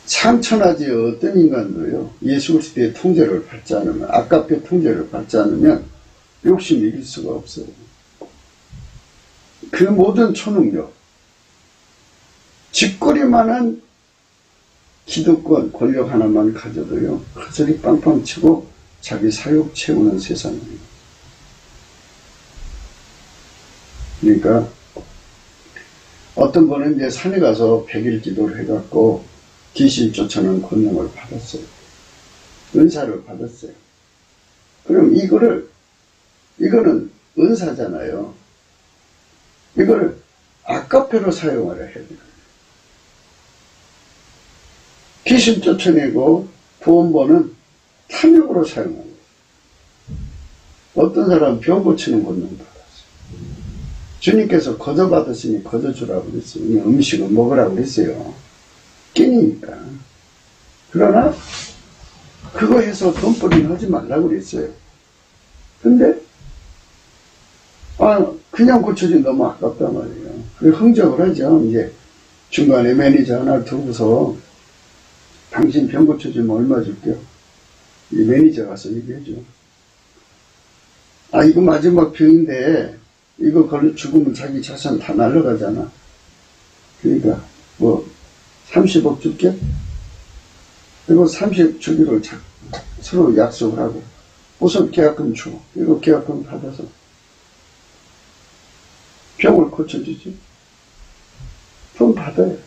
참천하지 어떤 인간도요. 예수 그리스도의 통제를 받지 않으면, 아카페 통제를 받지 않으면 욕심을 이길 수가 없어요. 그 모든 초능력, 쥐꼬리만한 기득권, 권력 하나만 가져도요, 커저리 빵빵 치고 자기 사욕 채우는 세상입니다. 그러니까, 어떤 분은 이제 산에 가서 100일 기도를 해갖고 귀신 쫓아내는 권능을 받았어요. 은사를 받았어요. 그럼 이거는 은사잖아요. 이걸 아카페로 사용하려 해야 돼요. 귀신 쫓아내고 돈 버는 탐욕으로 사용합니다. 어떤 사람은 병 고치는 권능 받았어요. 주님께서 거저 받으시니 거저 주라고 그랬어요. 음식을 먹으라고 그랬어요. 끼니니까. 그러나 그거 해서 돈벌이는 하지 말라고 그랬어요. 근데 그냥 고쳐주면 너무 아깝단 말이에요. 그래서 흥정을 하죠. 이제 중간에 매니저 하나 두고서 당신 병 고쳐주면 얼마 줄게요? 이 매니저 가서 얘기해줘. 이거 마지막 병인데 이거 걸려 죽으면 자기 자산 다 날라가잖아. 그러니까 30억 줄게? 그리고 30 주기로 서로 약속을 하고 우선 계약금 줘. 이거 계약금 받아서 병을 고쳐주지. 돈 받아요.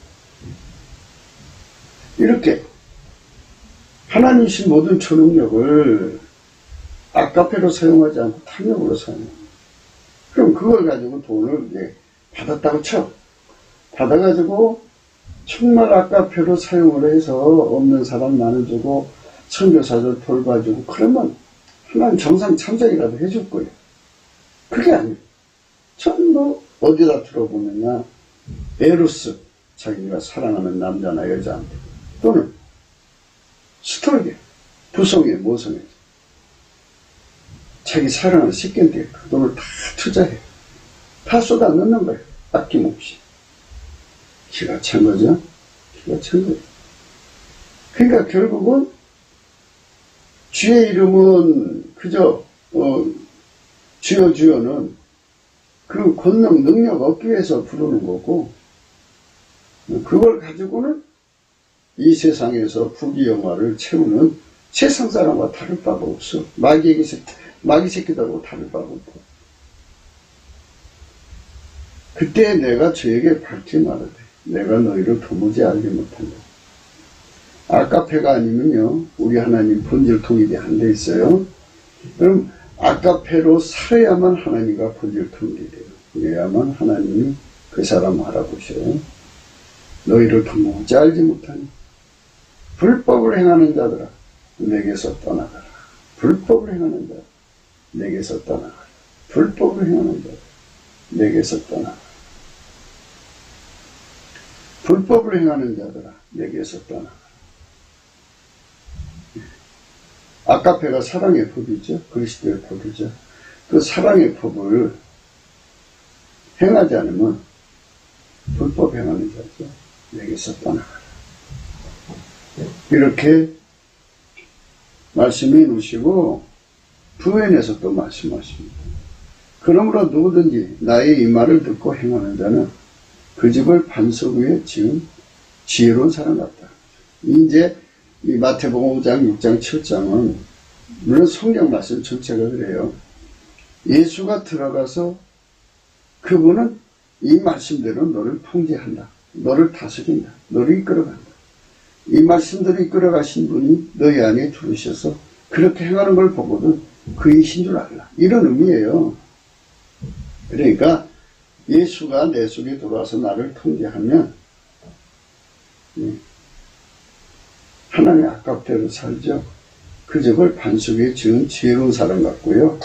이렇게 하나님이신 모든 초능력을 아카페로 사용하지 않고 탐욕으로 사용합니다. 그럼 그걸 가지고 돈을 이제 받았다고 쳐. 받아가지고 정말 아카페로 사용을 해서 없는 사람 나눠주고 선교사들 돌봐주고 그러면 하나님 정상 참작이라도 해줄 거예요. 그게 아니에요. 전부 어디다 들어보면요. 에로스, 자기가 사랑하는 남자나 여자한테 또는 스토리에 부성에 모성에 자기 사랑을 씻긴데 그 돈을 다 투자해. 다 쏟아 넣는 거예요. 아낌없이. 기가 찬 거죠. 기가 찬 거죠. 그러니까 결국은 주의 이름은 그저 주여 주여는 그 권능 능력 얻기 위해서 부르는 거고, 그걸 가지고는 이 세상에서 부귀영화를 채우는 세상 사람과 다를 바가 없어. 마귀 새끼들하고 다를 바가 없고. 그때 내가 저에게 밝히 말하되 내가 너희를 도무지 알지 못한다. 아까페가 아니면요, 우리 하나님 본질 통일이 안 돼 있어요. 그럼 아까페로 살아야만 하나님과 본질 통일이 돼요. 그래야만 하나님이 그 사람 알아보셔요. 너희를 도무지 알지 못하니 불법을 행하는 자들아 내게서 떠나가라. 불법을 행하는 자들아 내게서 떠나가라. 불법을 행하는 자들아 내게서 떠나가라. 불법을 행하는 자들아 내게서 떠나가라. 아까페가 사랑의 법이죠. 그리스도의 법이죠. 그 사랑의 법을 행하지 않으면 불법 행하는 자죠. 내게서 떠나가라. 이렇게 말씀해 놓으시고 부연해서 또 말씀하십니다. 그러므로 누구든지 나의 이 말을 듣고 행하는 자는 그 집을 반석 위에 지은 지혜로운 사람 같다. 이제 이 마태복음 5장, 6장, 7장은 물론 성경 말씀 전체가 그래요. 예수가 들어가서 그분은 이 말씀대로 너를 통제한다. 너를 다스린다. 너를 이끌어간다. 이 말씀대로 이끌어가신 분이 너희 안에 들으셔서 그렇게 행하는 걸 보고도 그이신 줄 알라. 이런 의미예요. 그러니까 예수가 내 속에 들어와서 나를 통제하면 하나님의 아깝대로 살죠. 그 집을 반석 위에 지은 지혜로운 사람 같고요.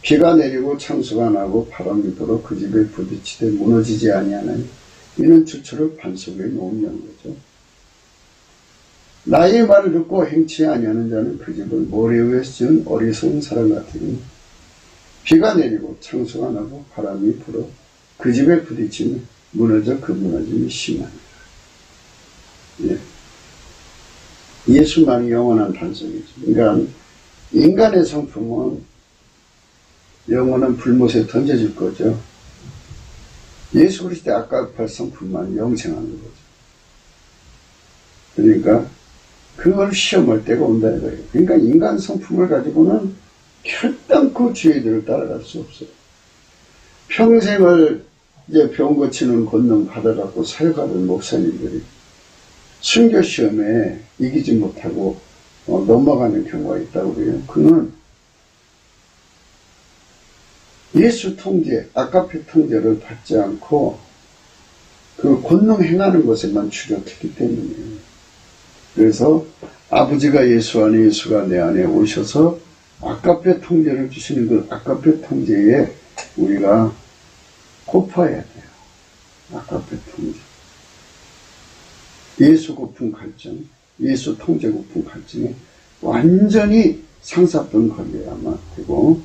비가 내리고 창수가 나고 바람이 불어 그 집에 부딪히되 무너지지 아니하나니 이는 주처를 반석 위에 놓은 거죠. 나의 말을 듣고 행치 아니하는 자는 그 집을 모래 위에 지은 어리석은 사람 같으니 비가 내리고 창수가 나고 바람이 불어 그 집에 부딪히면 무너져 그 무너짐이 심하니라. 예. 예수만이 영원한 반석이죠. 그러니까 인간의 성품은 영원한 불못에 던져질 거죠. 예수 그리스도의 아까팔 성품만 영생하는 거죠. 그러니까 그걸 시험할 때가 온다 이거예요. 그러니까 인간 성품을 가지고는 결단코 주의들을 따라갈 수 없어요. 평생을 이제 병 고치는 권능 받아갖고 사역하던 목사님들이 순교 시험에 이기지 못하고 넘어가는 경우가 있다고 그래요. 그는 예수 통제, 아까페 통제를 받지 않고 그 권능 행하는 것에만 주력했기 때문이에요. 그래서 아버지가 예수 안에 예수가 내 안에 오셔서 아까페 통제를 주시는 그 아까페 통제에 우리가 고파해야 돼요. 아까페 통제. 예수 고품 갈증, 예수 통제 고품 갈증에 완전히 상사병 걸려야만 되고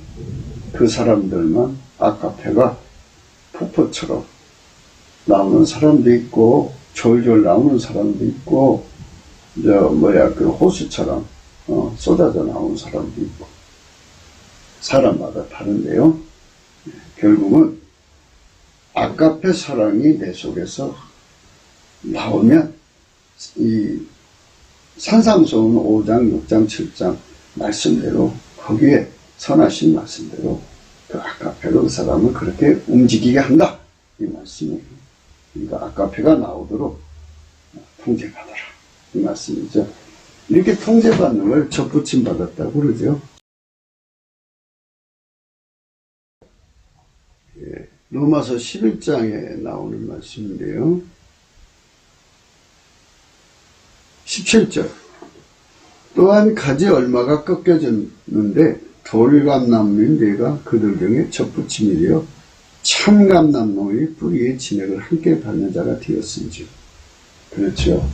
그 사람들만 아까페가 폭포처럼 나오는 사람도 있고 졸졸 나오는 사람도 있고 그 호수처럼 쏟아져 나오는 사람도 있고 사람마다 다른데요. 결국은 아까페 사랑이 내 속에서 나오면 이 산상수훈 5장, 6장, 7장 말씀대로 거기에 선하신 말씀대로 그 아까페로 그 사람을 그렇게 움직이게 한다. 이 말씀이에요. 그러니까 아까페가 나오도록 통제받아라. 이 말씀이죠. 이렇게 통제받는 걸 접붙임 받았다고 그러죠. 예, 로마서 11장에 나오는 말씀인데요. 17절. 또한 가지 얼마가 꺾여졌는데 돌감나무인 내가 그들 중에 접붙임이되어 참감나무의 뿌리의 진액을 함께 받는 자가 되었은지. 그렇죠.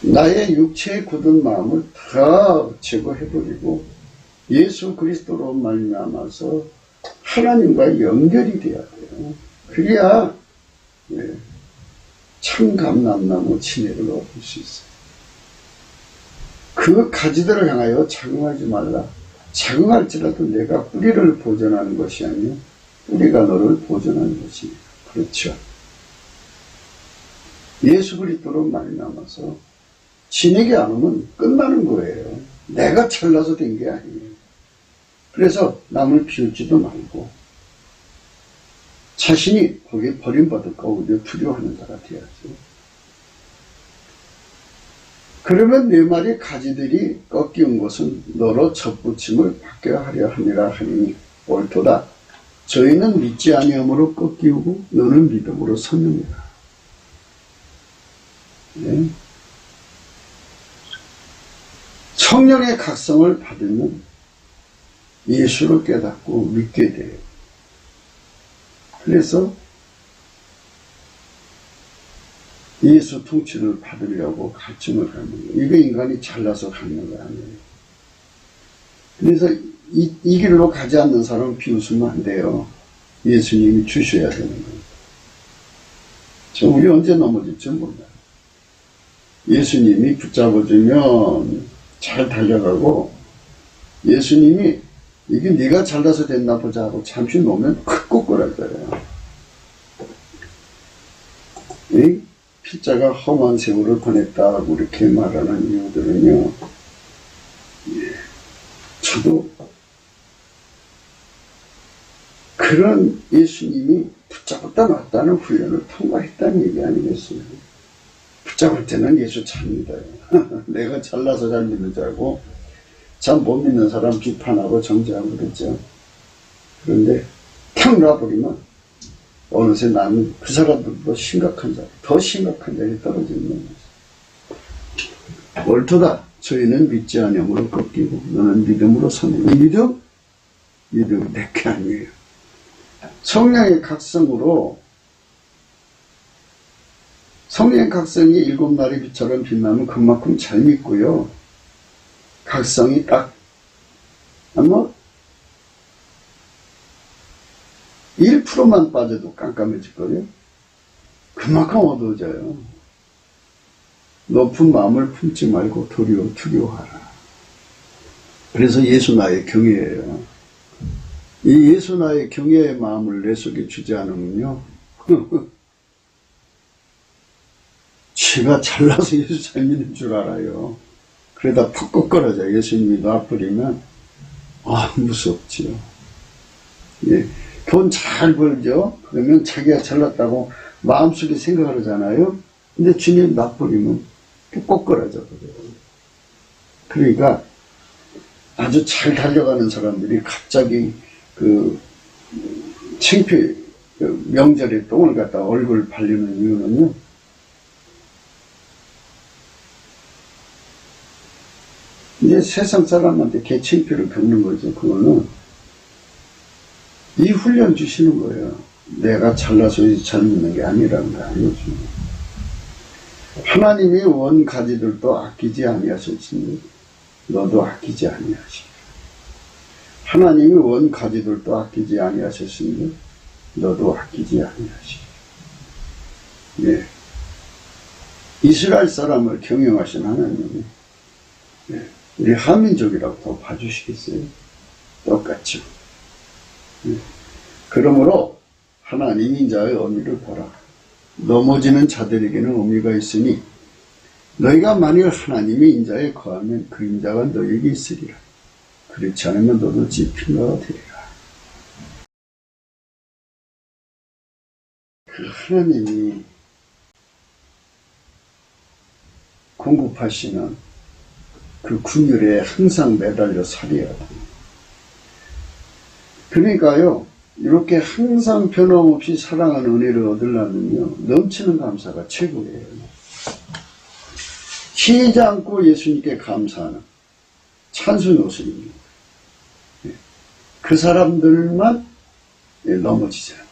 나의 육체에 굳은 마음을 다 제거해버리고 예수 그리스도로 말미암아서 하나님과 연결이 돼야 돼요. 그래야 참 감람나무 진해를 얻을 수 있어요. 그 가지들을 향하여 적응하지 말라. 적응할지라도 내가 뿌리를 보존하는 것이 아니요 뿌리가 너를 보존하는 것이니라. 그렇죠. 예수 그리스도로 말미암아서 진에게 안 오면 끝나는 거예요. 내가 잘나서 된 게 아니에요. 그래서 남을 비웃지도 말고 자신이 거기에 버림받을까 오히려 두려워하는 자가 되어야죠. 그러면 네 마리 가지들이 꺾이운 것은 너로 접붙임을 받게 하려 함이라 하니 옳도다. 저희는 믿지 아니함으로 꺾이우고 너는 믿음으로 섰느니라. 네. 성령의 각성을 받으면 예수를 깨닫고 믿게 돼요. 그래서 예수 통치를 받으려고 갈증을 하는 거예요. 이거 인간이 잘나서 가는 거 아니에요. 그래서 이 길로 가지 않는 사람은 비웃으면 안 돼요. 예수님이 주셔야 되는 거예요. 우리 언제 넘어질지 몰라요. 예수님이 붙잡아주면 잘 달려가고 예수님이 이게 네가 잘나서 됐나 보자 하고 잠시 놓으면 끄꾸꾸라져요. 필자가 험한 세월을 보냈다고 이렇게 말하는 이유들은요. 저도 그런 예수님이 붙잡았다 놨다는 훈련을 통과했다는 얘기 아니겠어요? 붙잡을 때는 예수 잘 믿어요. 내가 잘나서 잘 믿는 줄 알고 참 못 믿는 사람 비판하고 정죄하고 그랬죠. 그런데 탁 놔버리면 어느새 나는 그 사람들보다 심각한 자, 더 심각한 자에 떨어지는 거죠. 옳도다. 저희는 믿지 아니함으로 꺾이고 너는 믿음으로 서는. 이 믿음 내게 아니에요. 성령의 각성으로 성령의 각성이 일곱 날의 빛처럼 빛나면 그만큼 잘 믿고요. 각성이 딱 아마 1%만 빠져도 깜깜해질 거예요. 그만큼 어두워져요. 높은 마음을 품지 말고 도리어 두려워하라. 그래서 예수 나의 경외예요. 이 예수 나의 경외의 마음을 내 속에 주지 않으면요. 제가 잘나서 예수 잘 믿는 줄 알아요. 그러다 푹 꺾어라져. 예수님이 놔버리면 무섭지요. 예. 돈 잘 벌죠. 그러면 자기가 잘났다고 마음속에 생각을 하잖아요. 근데 주님 놔버리면 또 꺾어라져 버려요. 그러니까 아주 잘 달려가는 사람들이 갑자기 창피해, 명절에 똥을 갖다 얼굴 발리는 이유는요. 이제 세상 사람한테 개창피를 겪는 거죠. 그거는 이 훈련 주시는 거예요. 내가 잘나서 잘 믿는 게 아니라는 거 아니죠. 하나님이 원 가지들도 아끼지 아니하셨으니 너도 아끼지 아니하시라. 하나님이 원 가지들도 아끼지 아니하셨으니 너도 아끼지 아니하시라. 예. 이스라엘 사람을 경영하신 하나님이 우리 한민족이라고 더 봐주시겠어요? 똑같죠. 그러므로 하나님 인자의 의미를 보라. 넘어지는 자들에게는 의미가 있으니 너희가 만일 하나님의 인자에 거하면 그 인자가 너희에게 있으리라. 그렇지 않으면 너도 짚힌 바가 되리라. 그 하나님이 공급하시는 그 군율에 항상 매달려 살아야 돼요. 그러니까요, 이렇게 항상 변함없이 사랑하는 은혜를 얻으려면요, 넘치는 감사가 최고예요. 쉬지 않고 예수님께 감사하는 찬송 요술입니다. 그 사람들만 넘어지잖아요.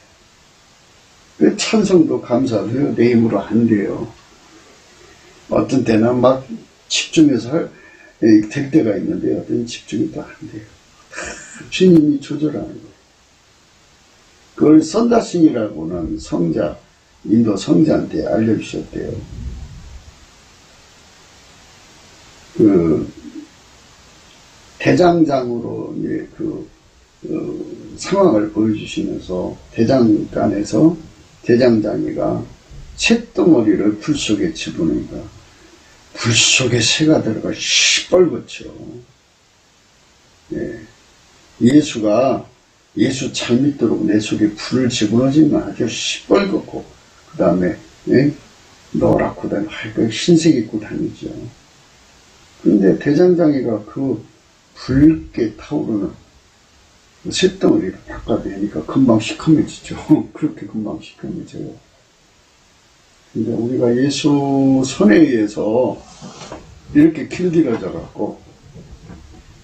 그 찬송도 감사도요, 내 힘으로 안 돼요. 어떤 때는 막 집중해서 될 때가 있는데, 어떤 집중이 또 안 돼요. 주님이 조절하는 거예요. 그걸 선다신이라고는 성자, 인도 성자한테 알려주셨대요. 그 대장장으로 이제 상황을 보여주시면서 대장간에서 대장장이가 쇳덩어리를 불 속에 집어넣으니까 불 속에 새가 들어가 시뻘겋죠. 예. 예수 잘 믿도록 내 속에 불을 집어넣으면 아주 시뻘겋고 그 다음에 노랗고 하얗고 흰색 입고 다니죠. 근데 대장장이가 그 붉게 타오르는 쇳덩어리를 바꿔내니까 금방 시커매지죠. 그렇게 금방 시커매져요. 근데 우리가 예수 손에 의해서 이렇게 길들여져 갖고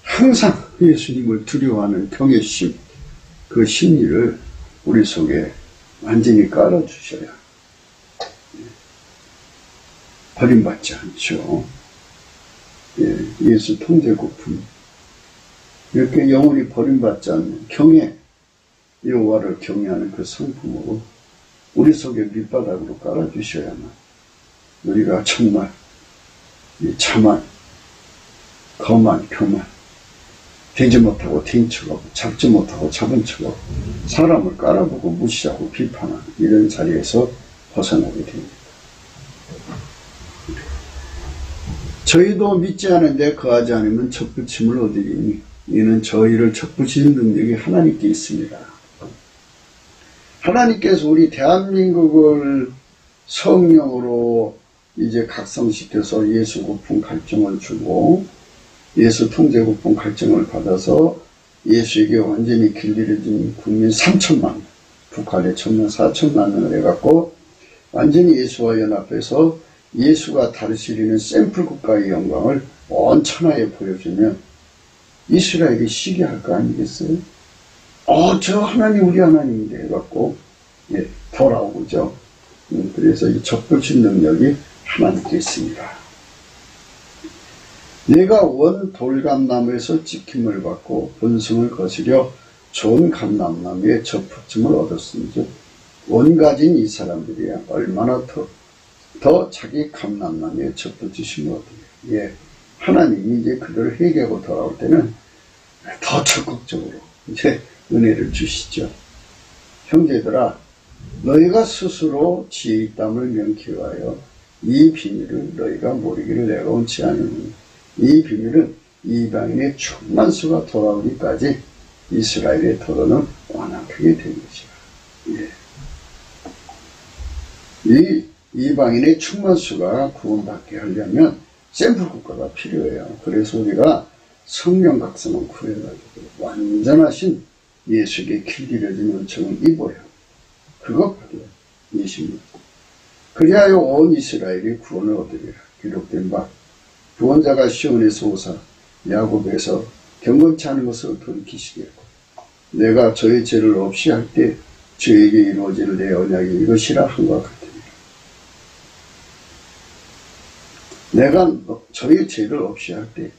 항상 예수님을 두려워하는 경외심, 그 심리를 우리 속에 완전히 깔아주셔야 버림받지 않죠. 예, 예수 통제고품. 이렇게 영원히 버림받지 않는 경외, 여호와를 경외하는 그 성품으로 우리 속에 밑바닥으로 깔아주셔야만 우리가 정말 자만, 거만, 교만, 되지 못하고 된 척하고 잡지 못하고 잡은 척하고 사람을 깔아보고 무시하고 비판하는 이런 자리에서 벗어나게 됩니다. 저희도 믿지 않은데 거하지 않으면 척붙임을 얻으리니 이는 저희를 척붙이는 능력이 하나님께 있습니다. 하나님께서 우리 대한민국을 성령으로 이제 각성시켜서 예수 고품 갈증을 주고 예수 통제 고품 갈증을 받아서 예수에게 완전히 길들여진 국민 3천만, 북한에 1,000만, 4천만 명을 해갖고 완전히 예수와 연합해서 예수가 다스리는 샘플 국가의 영광을 온 천하에 보여주면 이스라엘이 시기할 거 아니겠어요? 저 하나님 우리 하나님인데 해갖고 돌아오죠. 그래서 이 척붙임 능력이 하나님께 있습니다. 내가 원 돌감나무에서 찍힘을 받고 본성을 거스려 좋은 감람나무에 척붙임을 얻었은즉 원가진 이 사람들이야 얼마나 더 자기 감람나무에 척붙이심을 얻으며 하나님이 이제 그들을 회개하고 돌아올 때는 더 적극적으로 이제 은혜를 주시죠. 형제들아, 너희가 스스로 지혜의 땀을 명쾌하여 이 비밀을 너희가 모르기를 내가 원치 않으니 이 비밀은 이방인의 충만수가 돌아오기까지 이스라엘의 도로는 완악하게 된 것이라. 이 이방인의 충만수가 구원받게 하려면 샘플 국가가 필요해요. 그래서 우리가 성령 각성을 구해가지고 완전하신 예수에게 길들여진 은총을 입어요. 그것 받아요. 예수님. 그리하여 온 이스라엘이 구원을 얻으리라. 기록된 바 구원자가 시온에서 오사 야곱에서 경건치 않은 것을 돌이키시겠고 내가 저의 죄를 없이 할 때 저에게 이루어질 내 언약이 이것이라 한 것 같으니라. 내가 저의 죄를 없이 할 때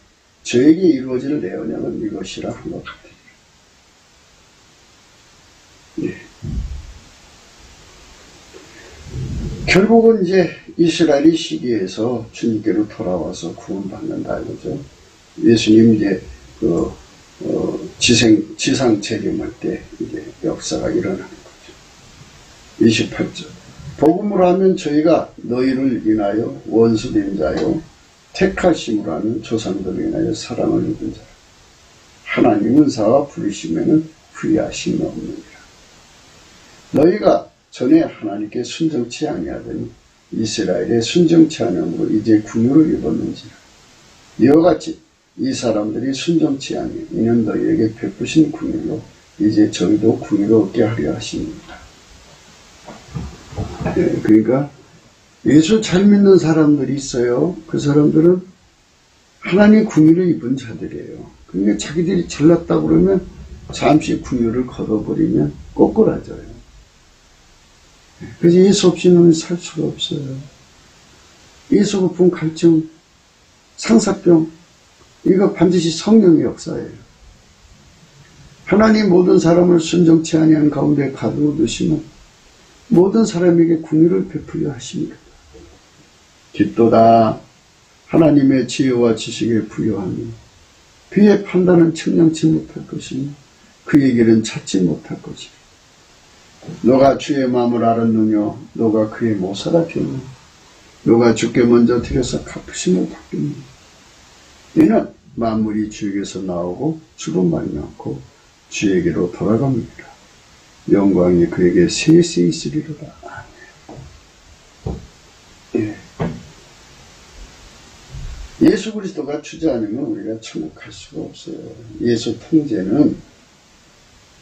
저에게 이루어질 내 언약은 이것이라 한 것 같으니라. 결국은 이제 이스라엘이 시기에서 주님께로 돌아와서 구원받는다 이거죠. 예수님 이제 지상 재림할 때 이제 역사가 일어나는 거죠. 28절. 복음으로 하면 저희가 너희를 인하여 원수된 자요 택하심으로 하면 조상들을 인하여 사랑을 입은 자라. 하나님 은사와 부르심에는 후회하심이 없느니라. 너희가 전에 하나님께 순정치 아니하더니 이스라엘의 순정치 않음으로 이제 궁유를 입었는지라. 이와 같이 이 사람들이 순정치 아니 이는 너희에게 베푸신 궁유로 이제 저희도 궁유를 얻게 하려 하십니다. 그러니까 예수 잘 믿는 사람들이 있어요. 그 사람들은 하나님 궁유를 입은 자들이에요. 그러니까 자기들이 잘났다 그러면 잠시 궁유를 걷어버리면 꼬꾸라져요. 그래서 예수 없이는 살 수가 없어요. 예수 고품 갈증, 상사병, 이거 반드시 성령의 역사예요. 하나님 모든 사람을 순종치 아니한 가운데 가두두시면 모든 사람에게 긍휼을 베풀려 하십니다. 깊도다 하나님의 지혜와 지식에 부여하며 그의 판단은 측량치 못할 것이며 그의 길은 찾지 못할 것이며 너가 주의 마음을 알았느냐 너가 그의 모사라 되느냐 너가 주께 먼저 드려서 갚으심을 받겠느냐 이는 만물이 주에게서 나오고 주로 말미암고 주에게로 돌아갑니다. 영광이 그에게 세세 있으리로다. 아멘. 예. 예수 그리스도가 주지 않으면 우리가 천국 갈 수가 없어요. 예수 통제는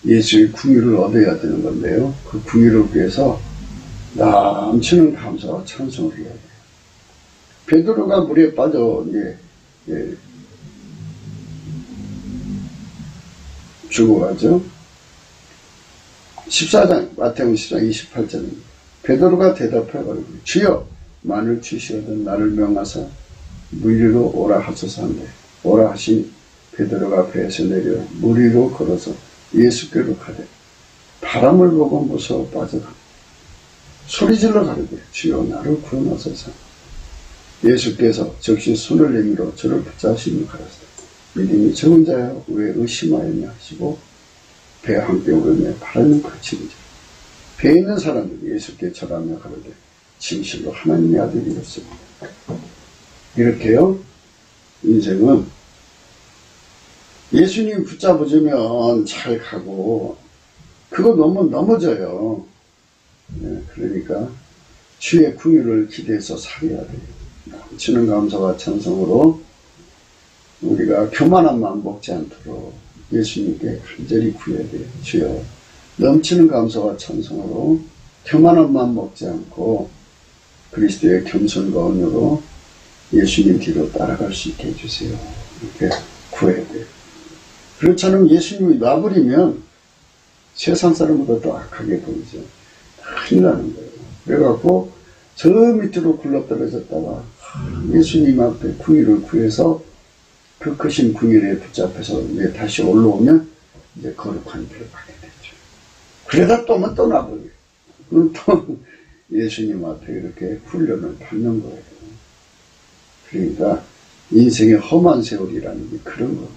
예수의 긍휼을 얻어야 되는 건데요. 그 긍휼을 위해서 넘치는 감사와 찬송을 해야 돼요. 베드로가 물에 빠져 죽어가죠. 14장 마태복음 14장 28절입니다. 베드로가 대답하여 주여 만일 주시거든 나를 명하사 물 위로 오라 하소서한데 오라 하신 베드로가 배에서 내려 물 위로 걸어서 예수께로 가되 바람을 보고 무서워 빠져가 소리질러 가르되 주여 나를 구원하소서. 예수께서 즉시 손을 내밀어 저를 붙잡으시며 가라사대 믿음이 적은 자여 왜 의심하였냐 하시고 배 함께 오르며 바람을 그치는 자 배에 있는 사람들이 예수께 절하며 가르되 진실로 하나님의 아들이었습니다. 이렇게요 인생은 예수님 붙잡아주면 잘 가고 그거 넘어져요. 네, 그러니까 주의 긍휼을 기대해서 살아야 돼요. 넘치는 감사와 찬송으로 우리가 교만한 마음 먹지 않도록 예수님께 간절히 구해야 돼요. 주여 넘치는 감사와 찬송으로 교만한 마음 먹지 않고 그리스도의 겸손과 온유로 예수님 뒤로 따라갈 수 있게 해주세요. 이렇게 구해야 돼요. 그렇지 않으면 예수님이 놔버리면 세상 사람보다 더 악하게 보이죠. 큰일 나는 거예요. 그래갖고 저 밑으로 굴러떨어졌다가 예수님 앞에 긍휼을 구해서 그 크신 긍휼에 붙잡혀서 이제 다시 올라오면 이제 거룩한 길을 가게 되죠. 그러다 또 오면 또 놔버려요. 그럼 또 예수님 앞에 이렇게 훈련을 받는 거예요. 그러니까 인생의 험한 세월이라는 게 그런 겁니다.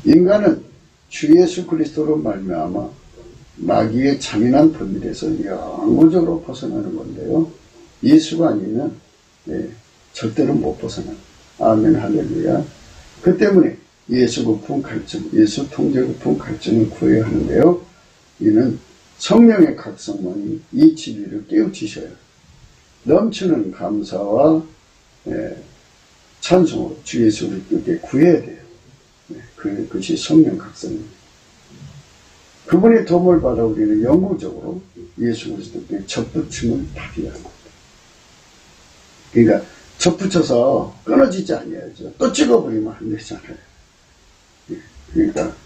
인간은 주 예수 그리스도로 말미암아 마귀의 잔인한 법률에서 영구적으로 벗어나는 건데요. 예수가 아니면 절대로 못 벗어나요. 아멘 할렐루야. 그 때문에 예수 고품 갈증, 예수 통제 고품 갈증을 구해야 하는데요. 이는 성령의 각성만이 이 진리를 깨우치셔야 넘치는 감사와 찬송으로 주 예수 그리스도께 구해야 돼요. 그것이 성령 각성입니다. 그분의 도움을 받아 우리는 영구적으로 예수 그리스도께 접붙임을 받아야 합니다. 그러니까 접붙여서 끊어지지 아니하죠. 또 찍어버리면 안 되잖아요. 그러니까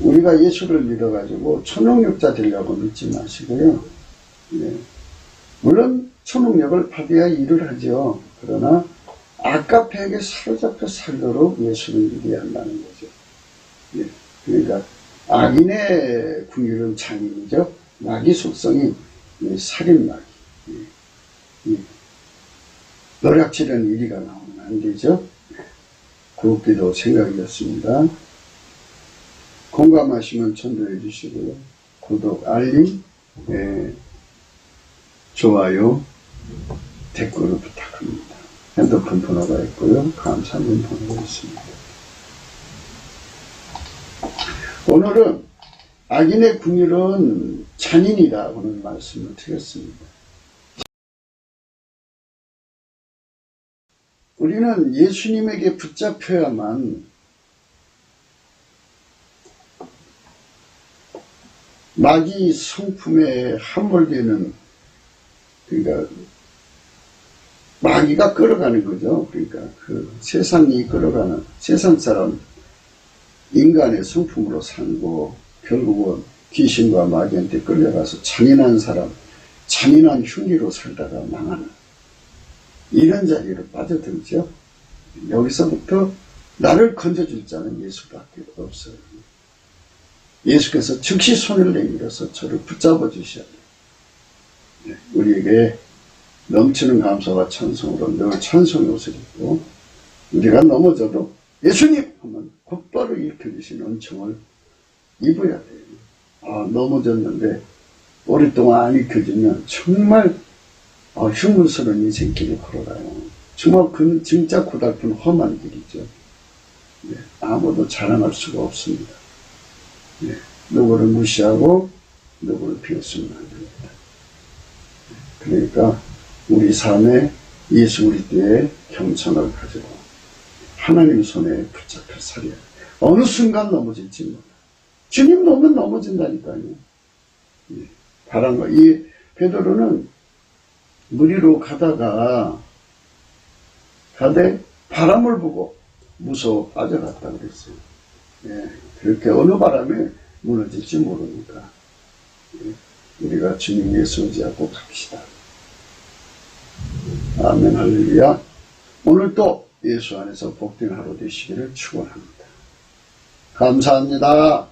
우리가 예수를 믿어가지고 초능력자 되려고 믿지 마시고요. 물론 초능력을 받아야 일을 하죠. 그러나 악과폐에게 사로잡혀 살도록 예수를 믿어야 한다는 거죠. 그러니까 악인의 긍휼은 장인이죠. 마귀 속성이 살인 마귀. 노략질은 이리가 나오면 안 되죠. 굵기도 생각이었습니다. 공감하시면 전도해 주시고요. 구독, 알림, 좋아요, 댓글을 부탁합니다. 핸드폰 번호가 있고요. 감사님 번호가 있습니다. 오늘은 악인의 긍휼은 잔인이라고는 말씀을 드렸습니다. 우리는 예수님에게 붙잡혀야만 마귀 성품에 함몰되는, 그러니까 마귀가 끌어가는 거죠. 그러니까 그 세상이 끌어가는, 세상 사람 인간의 성품으로 살고 결국은 귀신과 마귀한테 끌려가서 잔인한 사람, 잔인한 흉기로 살다가 망하는 이런 자리로 빠져들죠. 여기서부터 나를 건져줄 자는 예수밖에 없어요. 예수께서 즉시 손을 내밀어서 저를 붙잡아 주셔야 돼요. 네, 우리에게 넘치는 감사와 찬송으로 늘 찬송의 옷을 입고 우리가 넘어져도 예수님 하면 곧바로 일으켜주신 은총을 입어야 돼요. 넘어졌는데 오랫동안 안 일으켜주면 정말 흉물스러운 인생길을 걸어가요. 정말 그 진짜 고달픈 험한 길이죠. 네, 아무도 자랑할 수가 없습니다. 네, 누구를 무시하고 누구를 비웃으면 안 됩니다. 그러니까 우리 삶에 예수 그리스도의 겸손을 가지고 하나님 손에 붙잡혀 살아야 돼요. 어느 순간 넘어질지 몰라요. 주님 놓으면 넘어진다니까요. 네, 바람과 이 베드로는 물 위로 가다가 바람을 보고 무서워 빠져갔다 그랬어요. 예, 그렇게 어느 바람에 무너질지 모르니까 우리가 주님 예수 의지하고 갑시다. 아멘 할렐루야. 오늘 또 예수 안에서 복된 하루 되시기를 축원합니다. 감사합니다.